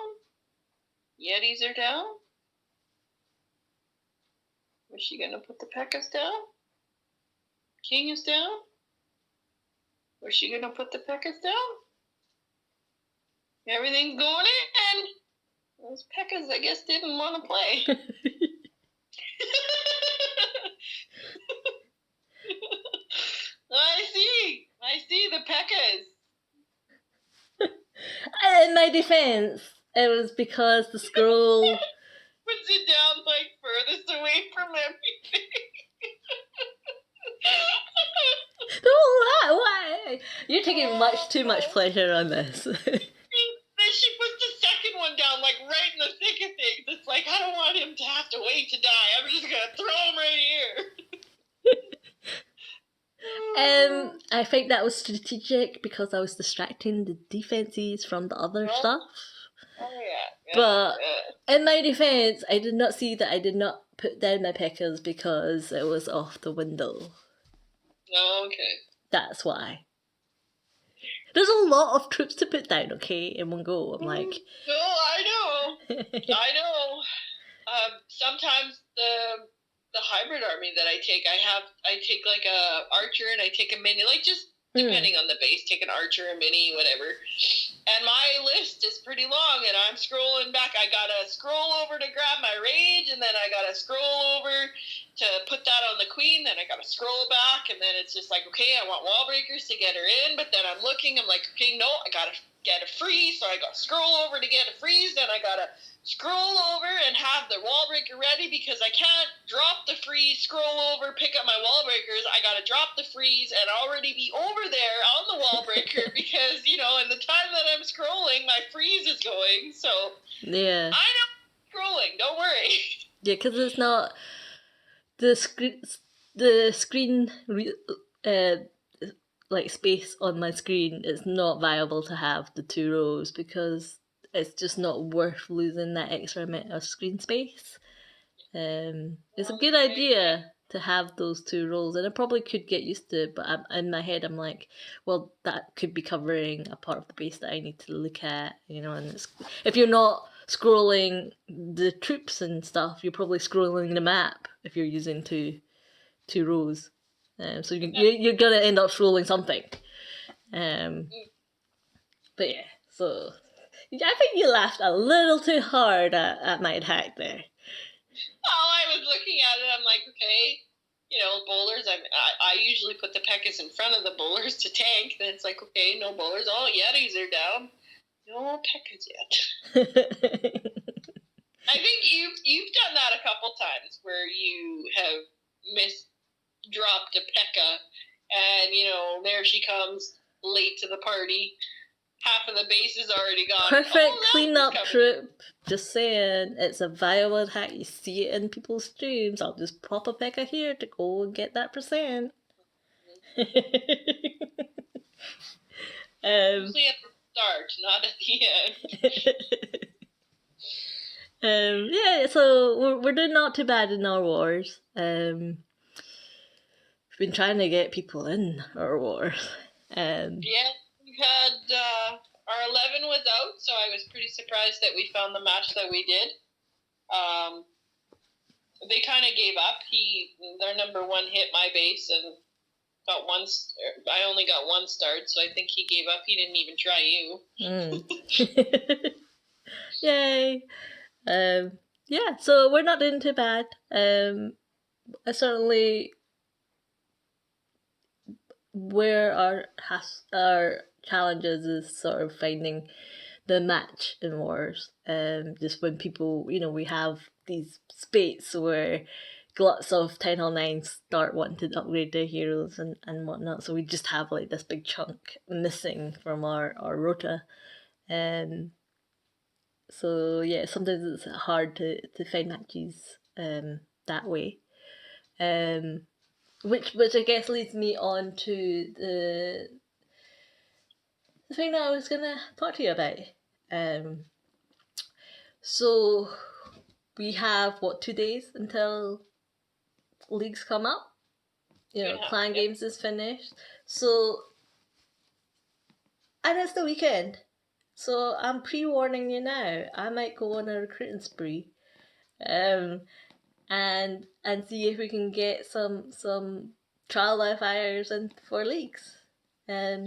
Yetis are down. Was she going to put the P.E.K.K.A.s down? King is down. Was she going to put the P.E.K.K.A.s down? Everything's going in. Those P.E.K.K.A.s, I guess, didn't want to play. I see the P.E.K.K.A.s. In my defense, it was because the scroll puts it down furthest away from everything. Why? You're taking too much pleasure on this. Then she puts the second one down right in the thick of things. It's like, I don't want him to have to wait to die. I'm just gonna throw him right here. I think that was strategic because I was distracting the defenses from the other stuff. Oh yeah. But in my defense, I did not see that I did not put down my P.E.K.K.A.s because it was off the window. Oh, okay. That's why. There's a lot of troops to put down, okay, in one go. I'm like... No, I know. I know. Sometimes the hybrid army that I take a archer and I take a mini, just depending on the base, take an archer, a mini, whatever. And my list is pretty long, and I'm scrolling back. I gotta scroll over to grab my rage, and then I gotta scroll over to put that on the queen, then I gotta scroll back, and then it's just like, okay, I want wall breakers to get her in, but then I'm looking, I'm like, okay, no, I gotta get a freeze, so I gotta scroll over to get a freeze, then I gotta scroll over and have the wall breaker ready because I can't drop the freeze, scroll over, pick up my wall breakers. I gotta drop the freeze and already be over there on the wall breaker because, you know, in the time that I'm scrolling, my freeze is going. So Yeah. I know I'm scrolling, don't worry. Yeah, because it's not the screen like space on my screen. It's not viable to have the 2 rows because it's just not worth losing that extra amount of screen space. It's a good idea to have those 2 rows, and I probably could get used to it, but in my head I'm like, well, that could be covering a part of the base that I need to look at, you know, and if you're not scrolling the troops and stuff, you're probably scrolling the map if you're using two rows. So you're gonna end up scrolling something. But yeah, so I think you laughed a little too hard at my hack there. Oh, I was looking at it. I'm like, okay, you know, bowlers. I usually put the Pekkas in front of the bowlers to tank. Then it's like, okay, no bowlers. Oh, Yetis are down. No Pekkas yet. I think you've done that a couple times where you have dropped a Pekka, and you know there she comes late to the party. Half of the base is already gone. Perfect cleanup troop. Just saying, it's a viable hack. You see it in people's streams. I'll just pop a Pekka here to go and get that %. Usually at the start, not at the end. Yeah, so we're doing not too bad in our wars. We've been trying to get people in our wars. Yeah, we've had our 11 was out, so I was pretty surprised that we found the match that we did. They kind of gave up. Their number 1 hit my base and got one. I only got 1 start, so I think he gave up. He didn't even try you. Yay! Yeah, so we're not doing too bad. I certainly where our challenges is sort of finding the match in wars. Just when people, you know, we have these spates where lots of Town Hall 9 start wanting to upgrade their heroes and whatnot, so we just have like this big chunk missing from our rota. So yeah, sometimes it's hard to find matches that way. Which I guess leads me on to the thing that I was gonna talk to you about. So we have 2 days until leagues come up. You know, clan games is finished. So, and it's the weekend. So I'm pre-warning you now. I might go on a recruiting spree, and see if we can get some trial live fires in for leagues. Are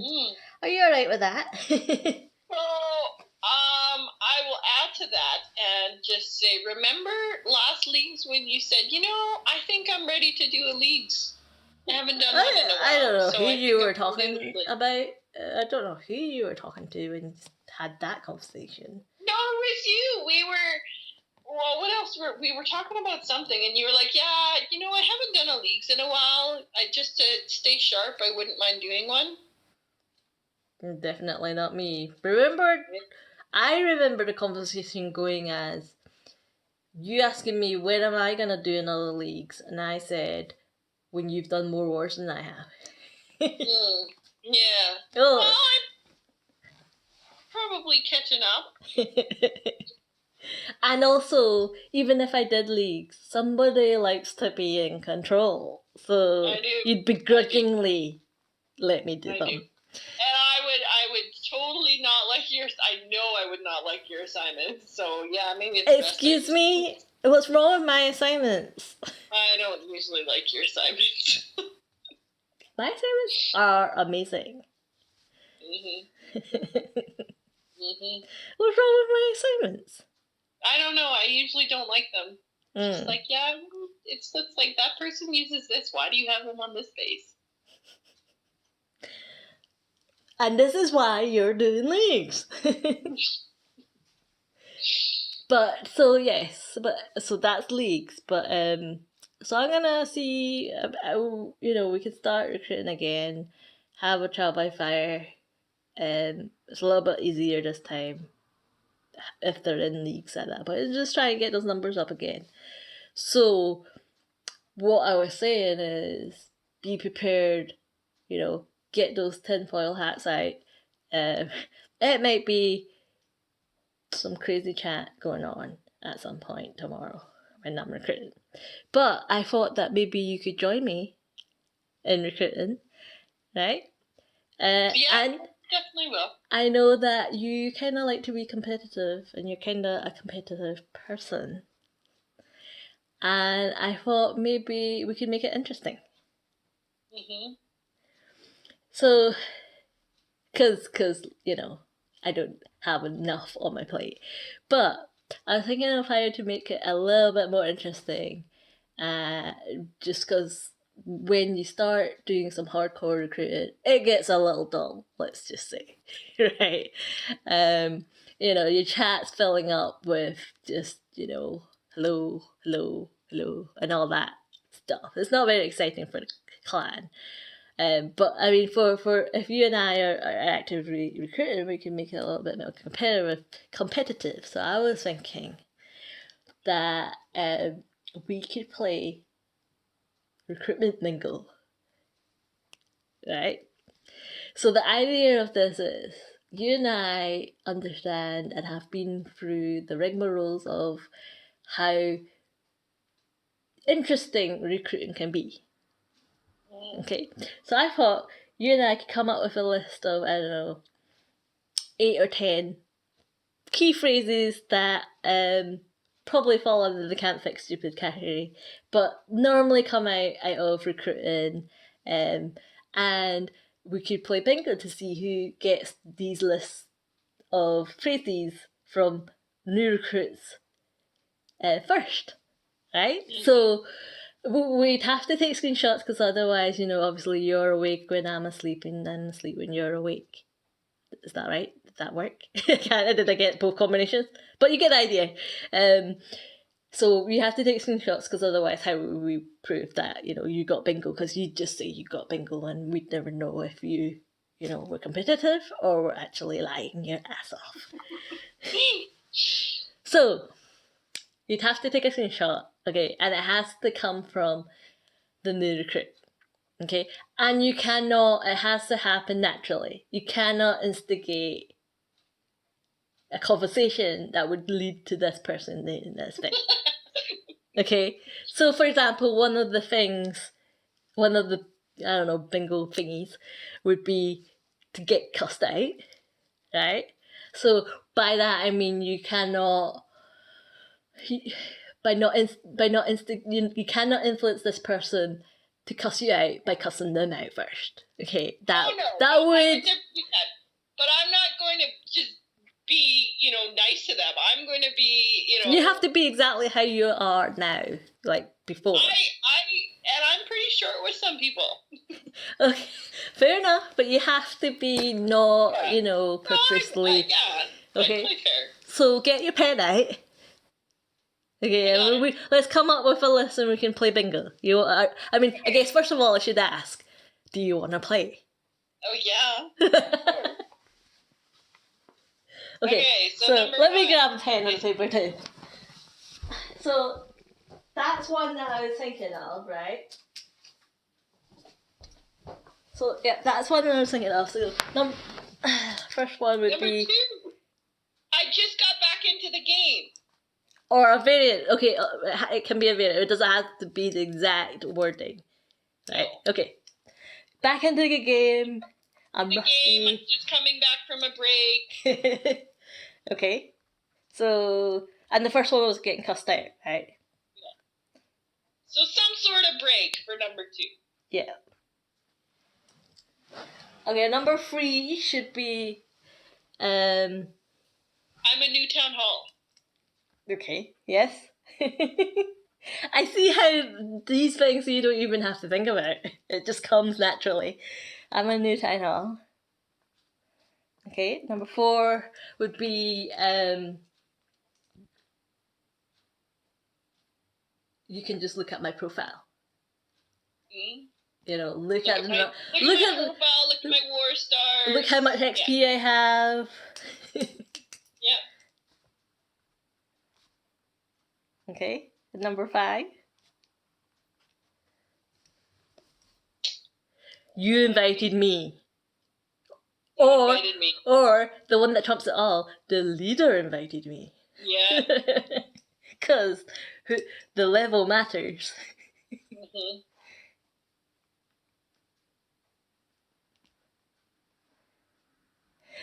you alright with that? I will add to that and just say, remember last leagues when you said, you know, I think I'm ready to do a leagues. I haven't done one in a while. I don't know who you were talking about. I don't know who you were talking to when you had that conversation. No, it was you. We were... Well, what else? We were talking about something, and you were like, yeah, you know, I haven't done a leagues in a while. Just to stay sharp, I wouldn't mind doing one. Definitely not me. I remember the conversation going as you asking me when am I going to do another leagues, and I said, when you've done more wars than I have. Yeah. Oh. Well, I'm probably catching up. And also, even if I did leagues, somebody likes to be in control. So you'd begrudgingly let me do them. And I would totally not like yours. I know I would not like your assignments. So yeah, maybe it's Excuse me? What's wrong with my assignments? I don't usually like your assignments. My assignments are amazing. What's wrong with my assignments? I don't know. I usually don't like them. It's just like, yeah, it's like that person uses this. Why do you have them on this base? And this is why you're doing leagues. But so yes, but so that's leagues. But so I'm gonna see. We could start recruiting again. Have a trial by fire. It's a little bit easier this time if they're in leagues at that point. Just try and get those numbers up again. So what I was saying is be prepared. Get those tinfoil hats out. It might be some crazy chat going on at some point tomorrow when I'm recruiting. But I thought that maybe you could join me in recruiting, right? Yeah, and definitely will. I know that you kind of like to be competitive, and you're kind of a competitive person. And I thought maybe we could make it interesting. Mm-hmm. So, because I don't have enough on my plate. But I was thinking of how to make it a little bit more interesting. Just because when you start doing some hardcore recruiting, it gets a little dull, let's just say. Right? Your chat's filling up with just, hello, hello, hello, and all that stuff. It's not very exciting for the clan. But I mean, for if you and I are actively recruiting, we can make it a little bit more competitive. So I was thinking that we could play recruitment mingle, right? So the idea of this is you and I understand and have been through the rigmaroles of how interesting recruiting can be. Okay, so I thought you and I could come up with a list of, I don't know, 8 or 10 key phrases that probably fall under the can't fix stupid category, but normally come out of recruiting, and we could play bingo to see who gets these lists of phrases from new recruits first, right? So we'd have to take screenshots because otherwise, obviously you're awake when I'm asleep and I'm asleep when you're awake. Is that right? Did that work? Did I get both combinations? But you get the idea. So we have to take screenshots because otherwise how would we prove that, you got bingo? Because you just say you got bingo and we'd never know if you, were competitive or were actually lying your ass off. So you'd have to take a screenshot, okay? And it has to come from the new recruit, okay? And it has to happen naturally. You cannot instigate a conversation that would lead to this person doing this thing. Okay? So, for example, one of the, bingo thingies would be to get cussed out, right? So, by that I mean you cannot you cannot influence this person to cuss you out by cussing them out first. Okay, that would. But I'm not going to just be, nice to them. I'm going to be, You have to be exactly how you are now, like before. And I'm pretty sure with some people. Okay, fair enough, but you have to be not, purposely. Okay. Fair. So get your pen out. Okay, let's come up with a list and we can play bingo. I guess first of all I should ask, do you want to play? Oh yeah. Okay, so let me grab a pen and paper too. So that's one that I was thinking of, right? So yeah, that's one that I was thinking of. So first one would number be 2. I just got back into the game. Or a variant. Okay, it can be a variant. It doesn't have to be the exact wording. Right? No. Okay. Back into the game. I'm just coming back from a break. Okay. So, and the first one was getting cussed out, right? Yeah. So some sort of break for number 2. Yeah. Okay, number 3 should be I'm a new town hall. Okay, yes. I see how these things you don't even have to think about. It just comes naturally. I'm a new town hall. Okay, number 4 would be you can just look at my profile. Mm. You know, look at my profile, look at my war stars. Look how much XP I have. Yeah. Okay, number 5. You invited me. Or the one that trumps it all, the leader invited me. Yeah. Because the level matters. Mm-hmm.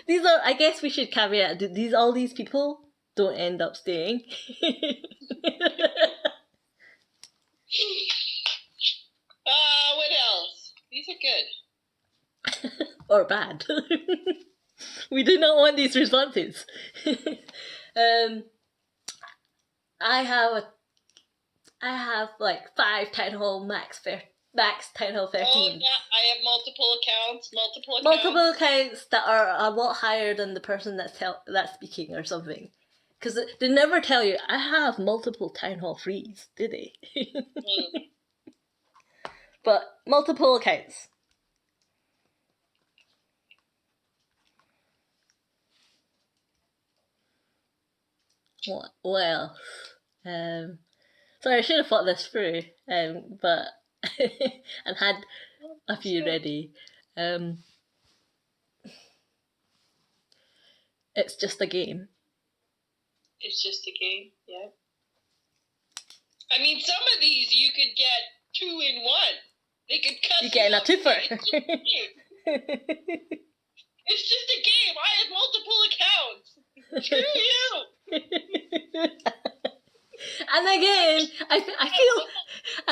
These are, I guess we should caveat, all these people don't end up staying. What else? These are good. Or bad. We do not want these responses. I have like 5 Town Hall max Town Hall 13. Oh yeah, I have multiple accounts. Multiple accounts that are a lot higher than the person that's speaking or something. Because they never tell you, I have multiple Town Hall frees, do they? Mm. But multiple accounts. What else? Sorry, I should have thought this through, but and had a few ready. It's just a game. It's just a game, yeah. I mean, some of these you could get 2 in 1. They could cut. You getting a twofer. It's just a game. I have multiple accounts. Screw you. And again, I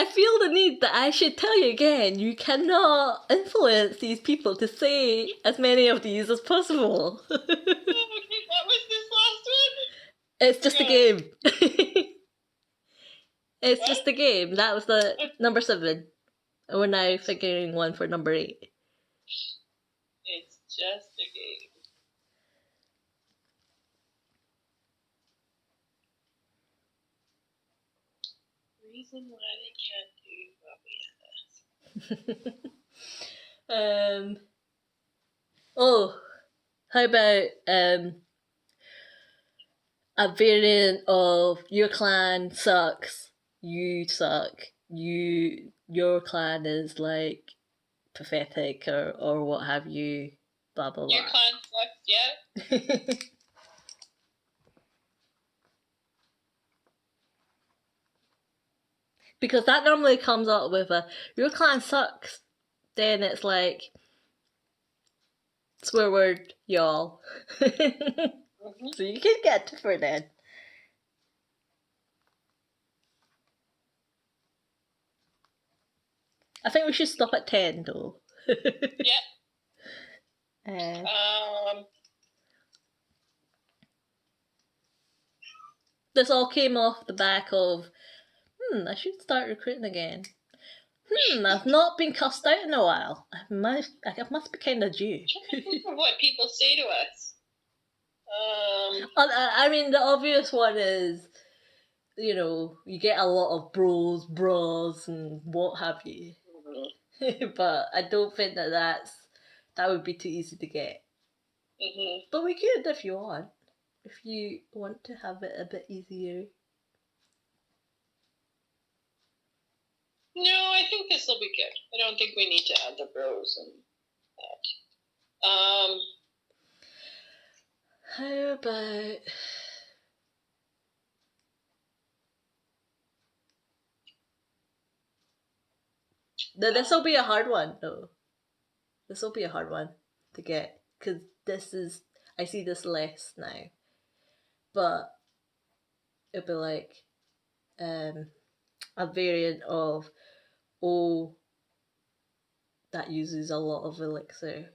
feel the need that I should tell you again, you cannot influence these people to say as many of these as possible. Okay, what was this last one? It's just a game. It's just a game. That was the number 7. And we're now figuring one for number 8. It's just a game. Reason why they can't do what we ask. Oh, how about a variant of your clan sucks, you suck, your clan is like pathetic or what have you, blah blah blah. Your clan sucks, yeah. Because that normally comes up with your clan sucks. Then it's like swear word, y'all. Mm-hmm. So you can get for then. I think we should stop at 10 though. Yeah. This all came off the back of I should start recruiting again. I've not been cussed out in a while. I must be kind of due. What people say to us. I mean, the obvious one is, you know, you get a lot of bras, and what have you. Mm-hmm. But I don't think that would be too easy to get. Mm-hmm. But we could if you want. If you want to have it a bit easier. No, I think this will be good. I don't think we need to add the bros and that. How about this will be a hard one though. This will be a hard one to get because I see this less now, but it'll be like a variant of that uses a lot of elixir.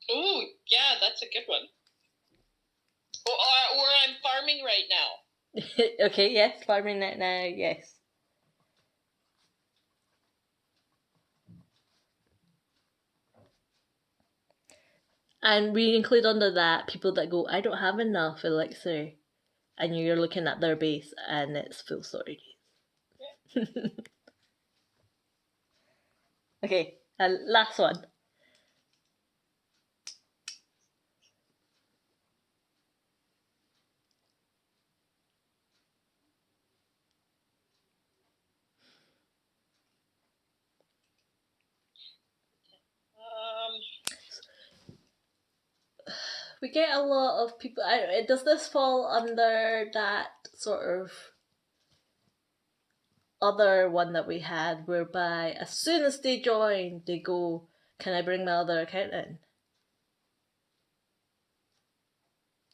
Oh yeah, that's a good one. Or I'm farming right now. Okay, yes, farming right now, yes. And we include under that people that go, I don't have enough elixir. And you're looking at their base and it's full storage. Okay, last one. We get a lot of people. Does this fall under that sort of other one that we had, whereby as soon as they join, they go, "Can I bring my other account in?"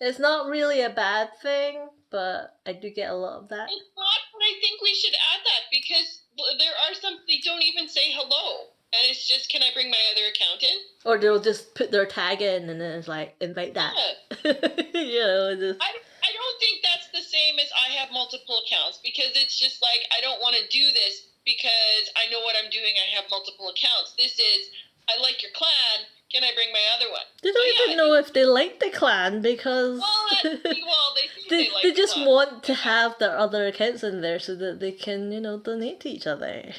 It's not really a bad thing, but I do get a lot of that. It's not, but I think we should add that because there are some, they don't even say hello. And it's just, can I bring my other account in? Or they'll just put their tag in and then it's like, invite that. Yeah. You know, just... I don't think that's the same as I have multiple accounts, because it's just like, I don't want to do this because I know what I'm doing. I have multiple accounts. This is, I like your clan. Can I bring my other one? They don't even know if they like the clan, because they just want to have their other accounts in there so that they can, donate to each other.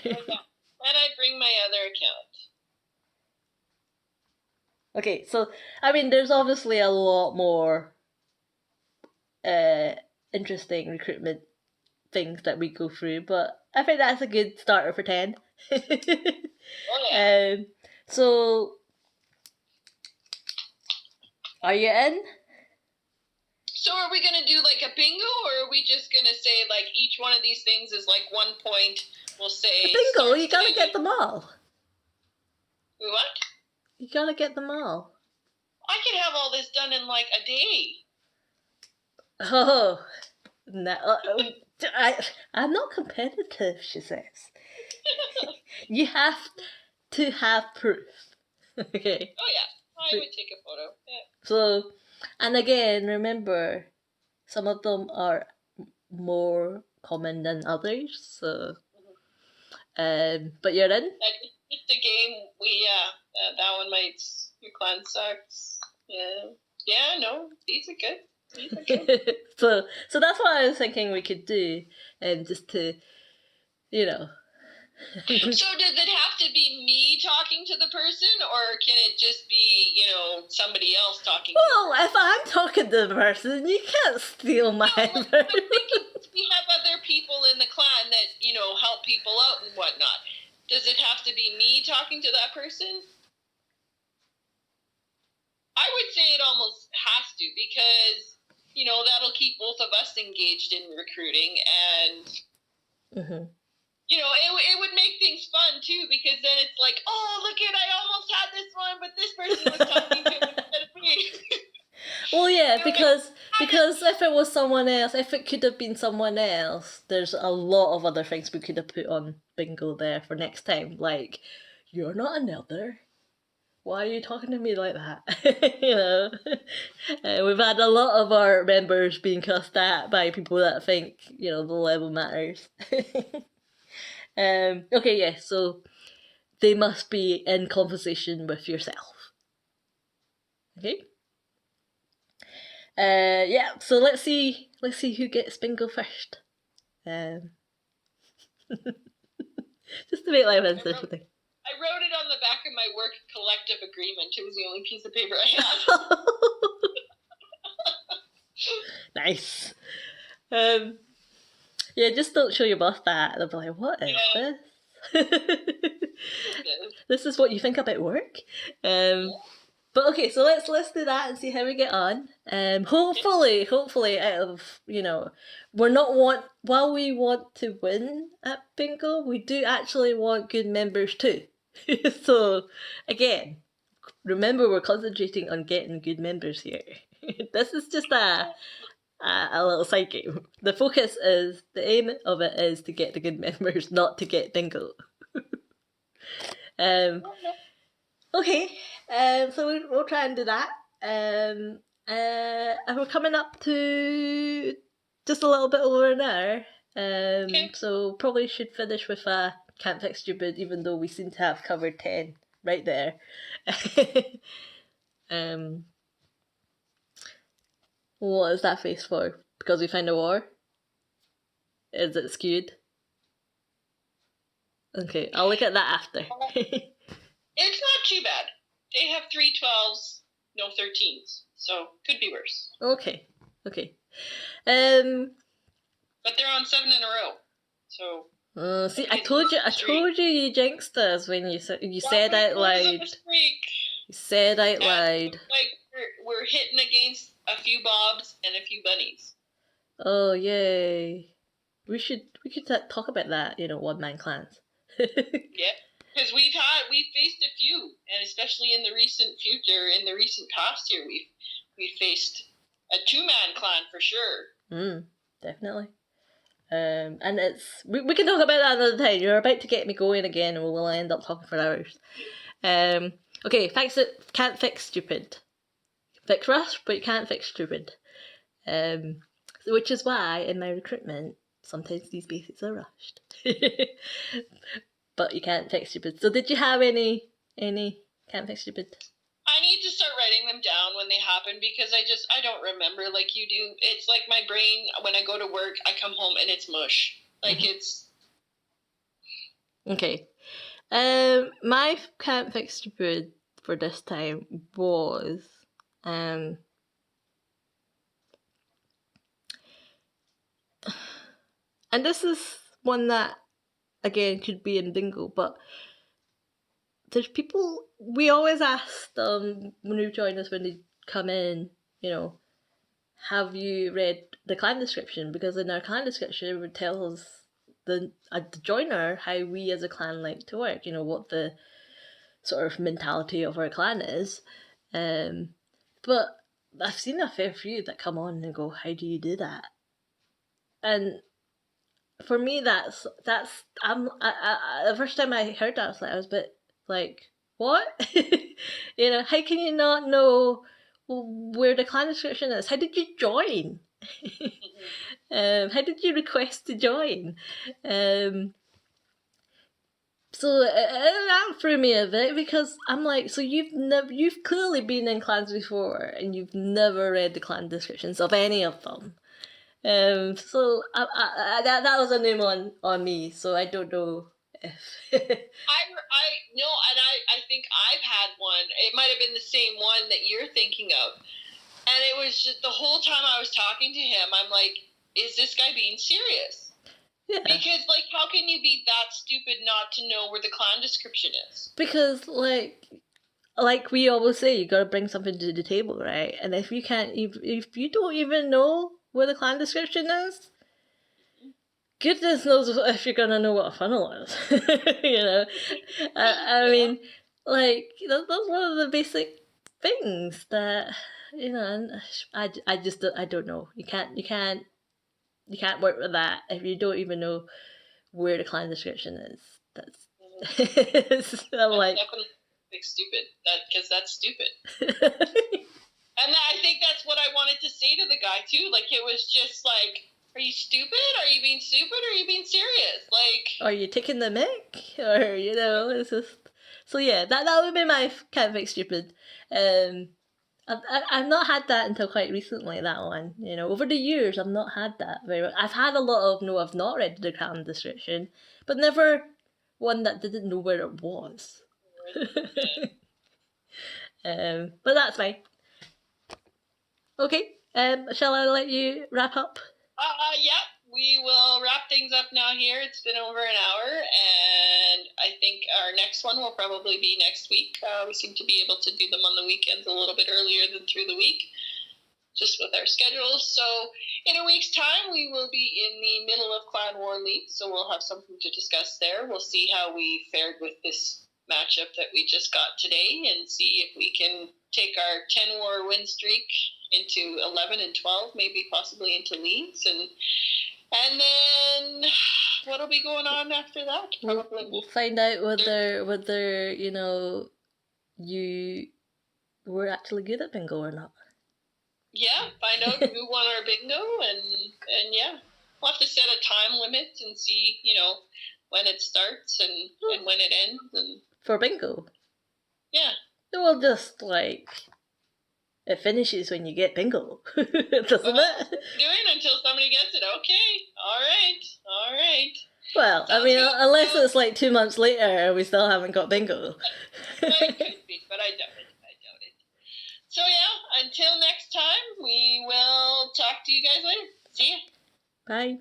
Can I bring my other account? Okay, so, I mean, there's obviously a lot more interesting recruitment things that we go through, but I think that's a good starter for 10. Oh, yeah. So, are you in? So are we going to do like a bingo, or are we just going to say like each one of these things is like 1 point? We'll say a bingo, you gotta get them all. What? You gotta get them all. I could have all this done in like a day. Oh, no. I'm not competitive, she says. You have to have proof. Okay. Oh, yeah. I would take a photo. Yeah. So, and again, remember, some of them are more common than others. So, but you're in. It's a game. That one might. Your clan sucks. Yeah. No, these are good. So that's what I was thinking we could do, just to, So does it have to be me talking to the person, or can it just be, somebody else talking to Well, if I'm talking to the person, you can't steal my I'm thinking we have other people in the clan that, help people out and whatnot. Does it have to be me talking to that person? I would say it almost has to, because, that'll keep both of us engaged in recruiting, and... Mm-hmm. It would make things fun too, because then it's like, oh, look I almost had this one, but this person was talking to me instead of me. Well, yeah, because if it was someone else, if it could have been someone else, there's a lot of other things we could have put on bingo there for next time. Like, you're not an elder. Why are you talking to me like that? We've had a lot of our members being cussed at by people that think, the level matters. Okay, yeah, so they must be in conversation with yourself. Okay? Yeah, so let's see who gets bingo first. Just to make life interesting. I wrote it on the back of my work collective agreement. It was the only piece of paper I had. Nice. Yeah, just don't show your boss that. They'll be like, what is this? This is what you think about work? But okay, so let's do that and see how we get on. Hopefully, out of, while we want to win at bingo, we do actually want good members too. So, again, remember, we're concentrating on getting good members here. This is just a little side game. The aim of it is to get the good members, not to get bingo. Okay, so we'll try and do that. And we're coming up to just a little bit over an hour. Okay. So probably should finish with a Can't Fix Stupid, even though we seem to have covered 10 right there. What is that face for? Because we found a war? Is it skewed? Okay, I'll look at that after. It's not too bad. They have 3 12s, no 13s, so could be worse. Okay. But they're on 7 in a row, so. See, I told you, you jinxed us when you said out loud. You said out loud. Like we're hitting against a few bobs and a few bunnies. Oh yay! We could talk about that. One man clans. Yeah, because we've faced a few, and especially in the recent past year, we've faced a 2-man clan for sure. Definitely. And it's we can talk about that another time. You're about to get me going again, and we'll end up talking for hours. Okay, can't fix stupid. Fix rush, but you can't fix stupid. Which is why in my recruitment, sometimes these basics are rushed. But you can't fix stupid. So did you have any can't fix stupid? I need to start writing them down when they happen because I don't remember like you do. It's like my brain, when I go to work, I come home and it's mush. Like it's... Okay. My can't fix stupid for this time was and this is one that again could be in bingo, but there's people we always ask them when you join us when they come in, have you read the clan description? Because in our clan description it would tell us the joiner how we as a clan like to work, what the sort of mentality of our clan is. But I've seen a fair few that come on and go, how do you do that? And for me, that's the first time I heard that, I was a bit like, what? How can you not know where the clan description is? How did you join? How did you request to join? So that threw me a bit because I'm like, so you've clearly been in clans before and you've never read the clan descriptions of any of them. So that was a new one on me. So I don't know if I think I've had one. It might have been the same one that you're thinking of, and it was just the whole time I was talking to him, I'm like, is this guy being serious? Yeah. Because, like, how can you be that stupid not to know where the clan description is? Because, like we always say, you gotta bring something to the table, right? And if you can't, if you don't even know where the clan description is, goodness knows if you're gonna know what a funnel is. I mean, like that's one of the basic things that I just I don't know. You can't work with that if you don't even know where the clan description is. That's I'm like definitely stupid. Because that's stupid. And I think that's what I wanted to say to the guy too. Like it was just like, are you stupid? Are you being stupid? Or are you being serious? Like, are you taking the mic? Or it's just so yeah. That would be my can't fix stupid. I've not had that until quite recently, that one. Over the years, I've not had that very much. I've had a lot of, no, I've not read the clan description, but never one that didn't know where it was. But that's fine. Okay, shall I let you wrap up? Yeah, we will wrap things up now here. It's been over an hour, and I think our next one will probably be next week. We seem to be able to do them on the weekends a little bit earlier than through the week, just with our schedules. So in a week's time, we will be in the middle of Clan War League, so we'll have something to discuss there. We'll see how we fared with this matchup that we just got today and see if we can take our 10 war win streak into 11 and 12, maybe possibly into leagues, and then what'll be going on after that? Probably we'll find out whether you were actually good at bingo or not. Yeah, find out who won our bingo, and yeah, we'll have to set a time limit and see when it starts and when it ends. And for bingo, yeah, we'll just it finishes when you get bingo, doesn't it? Doing until somebody gets it. Okay, all right. Well, I Sounds mean, good. unless it's like 2 months later and we still haven't got bingo. It could be, but I doubt it. So yeah, until next time, we will talk to you guys later. See ya. Bye.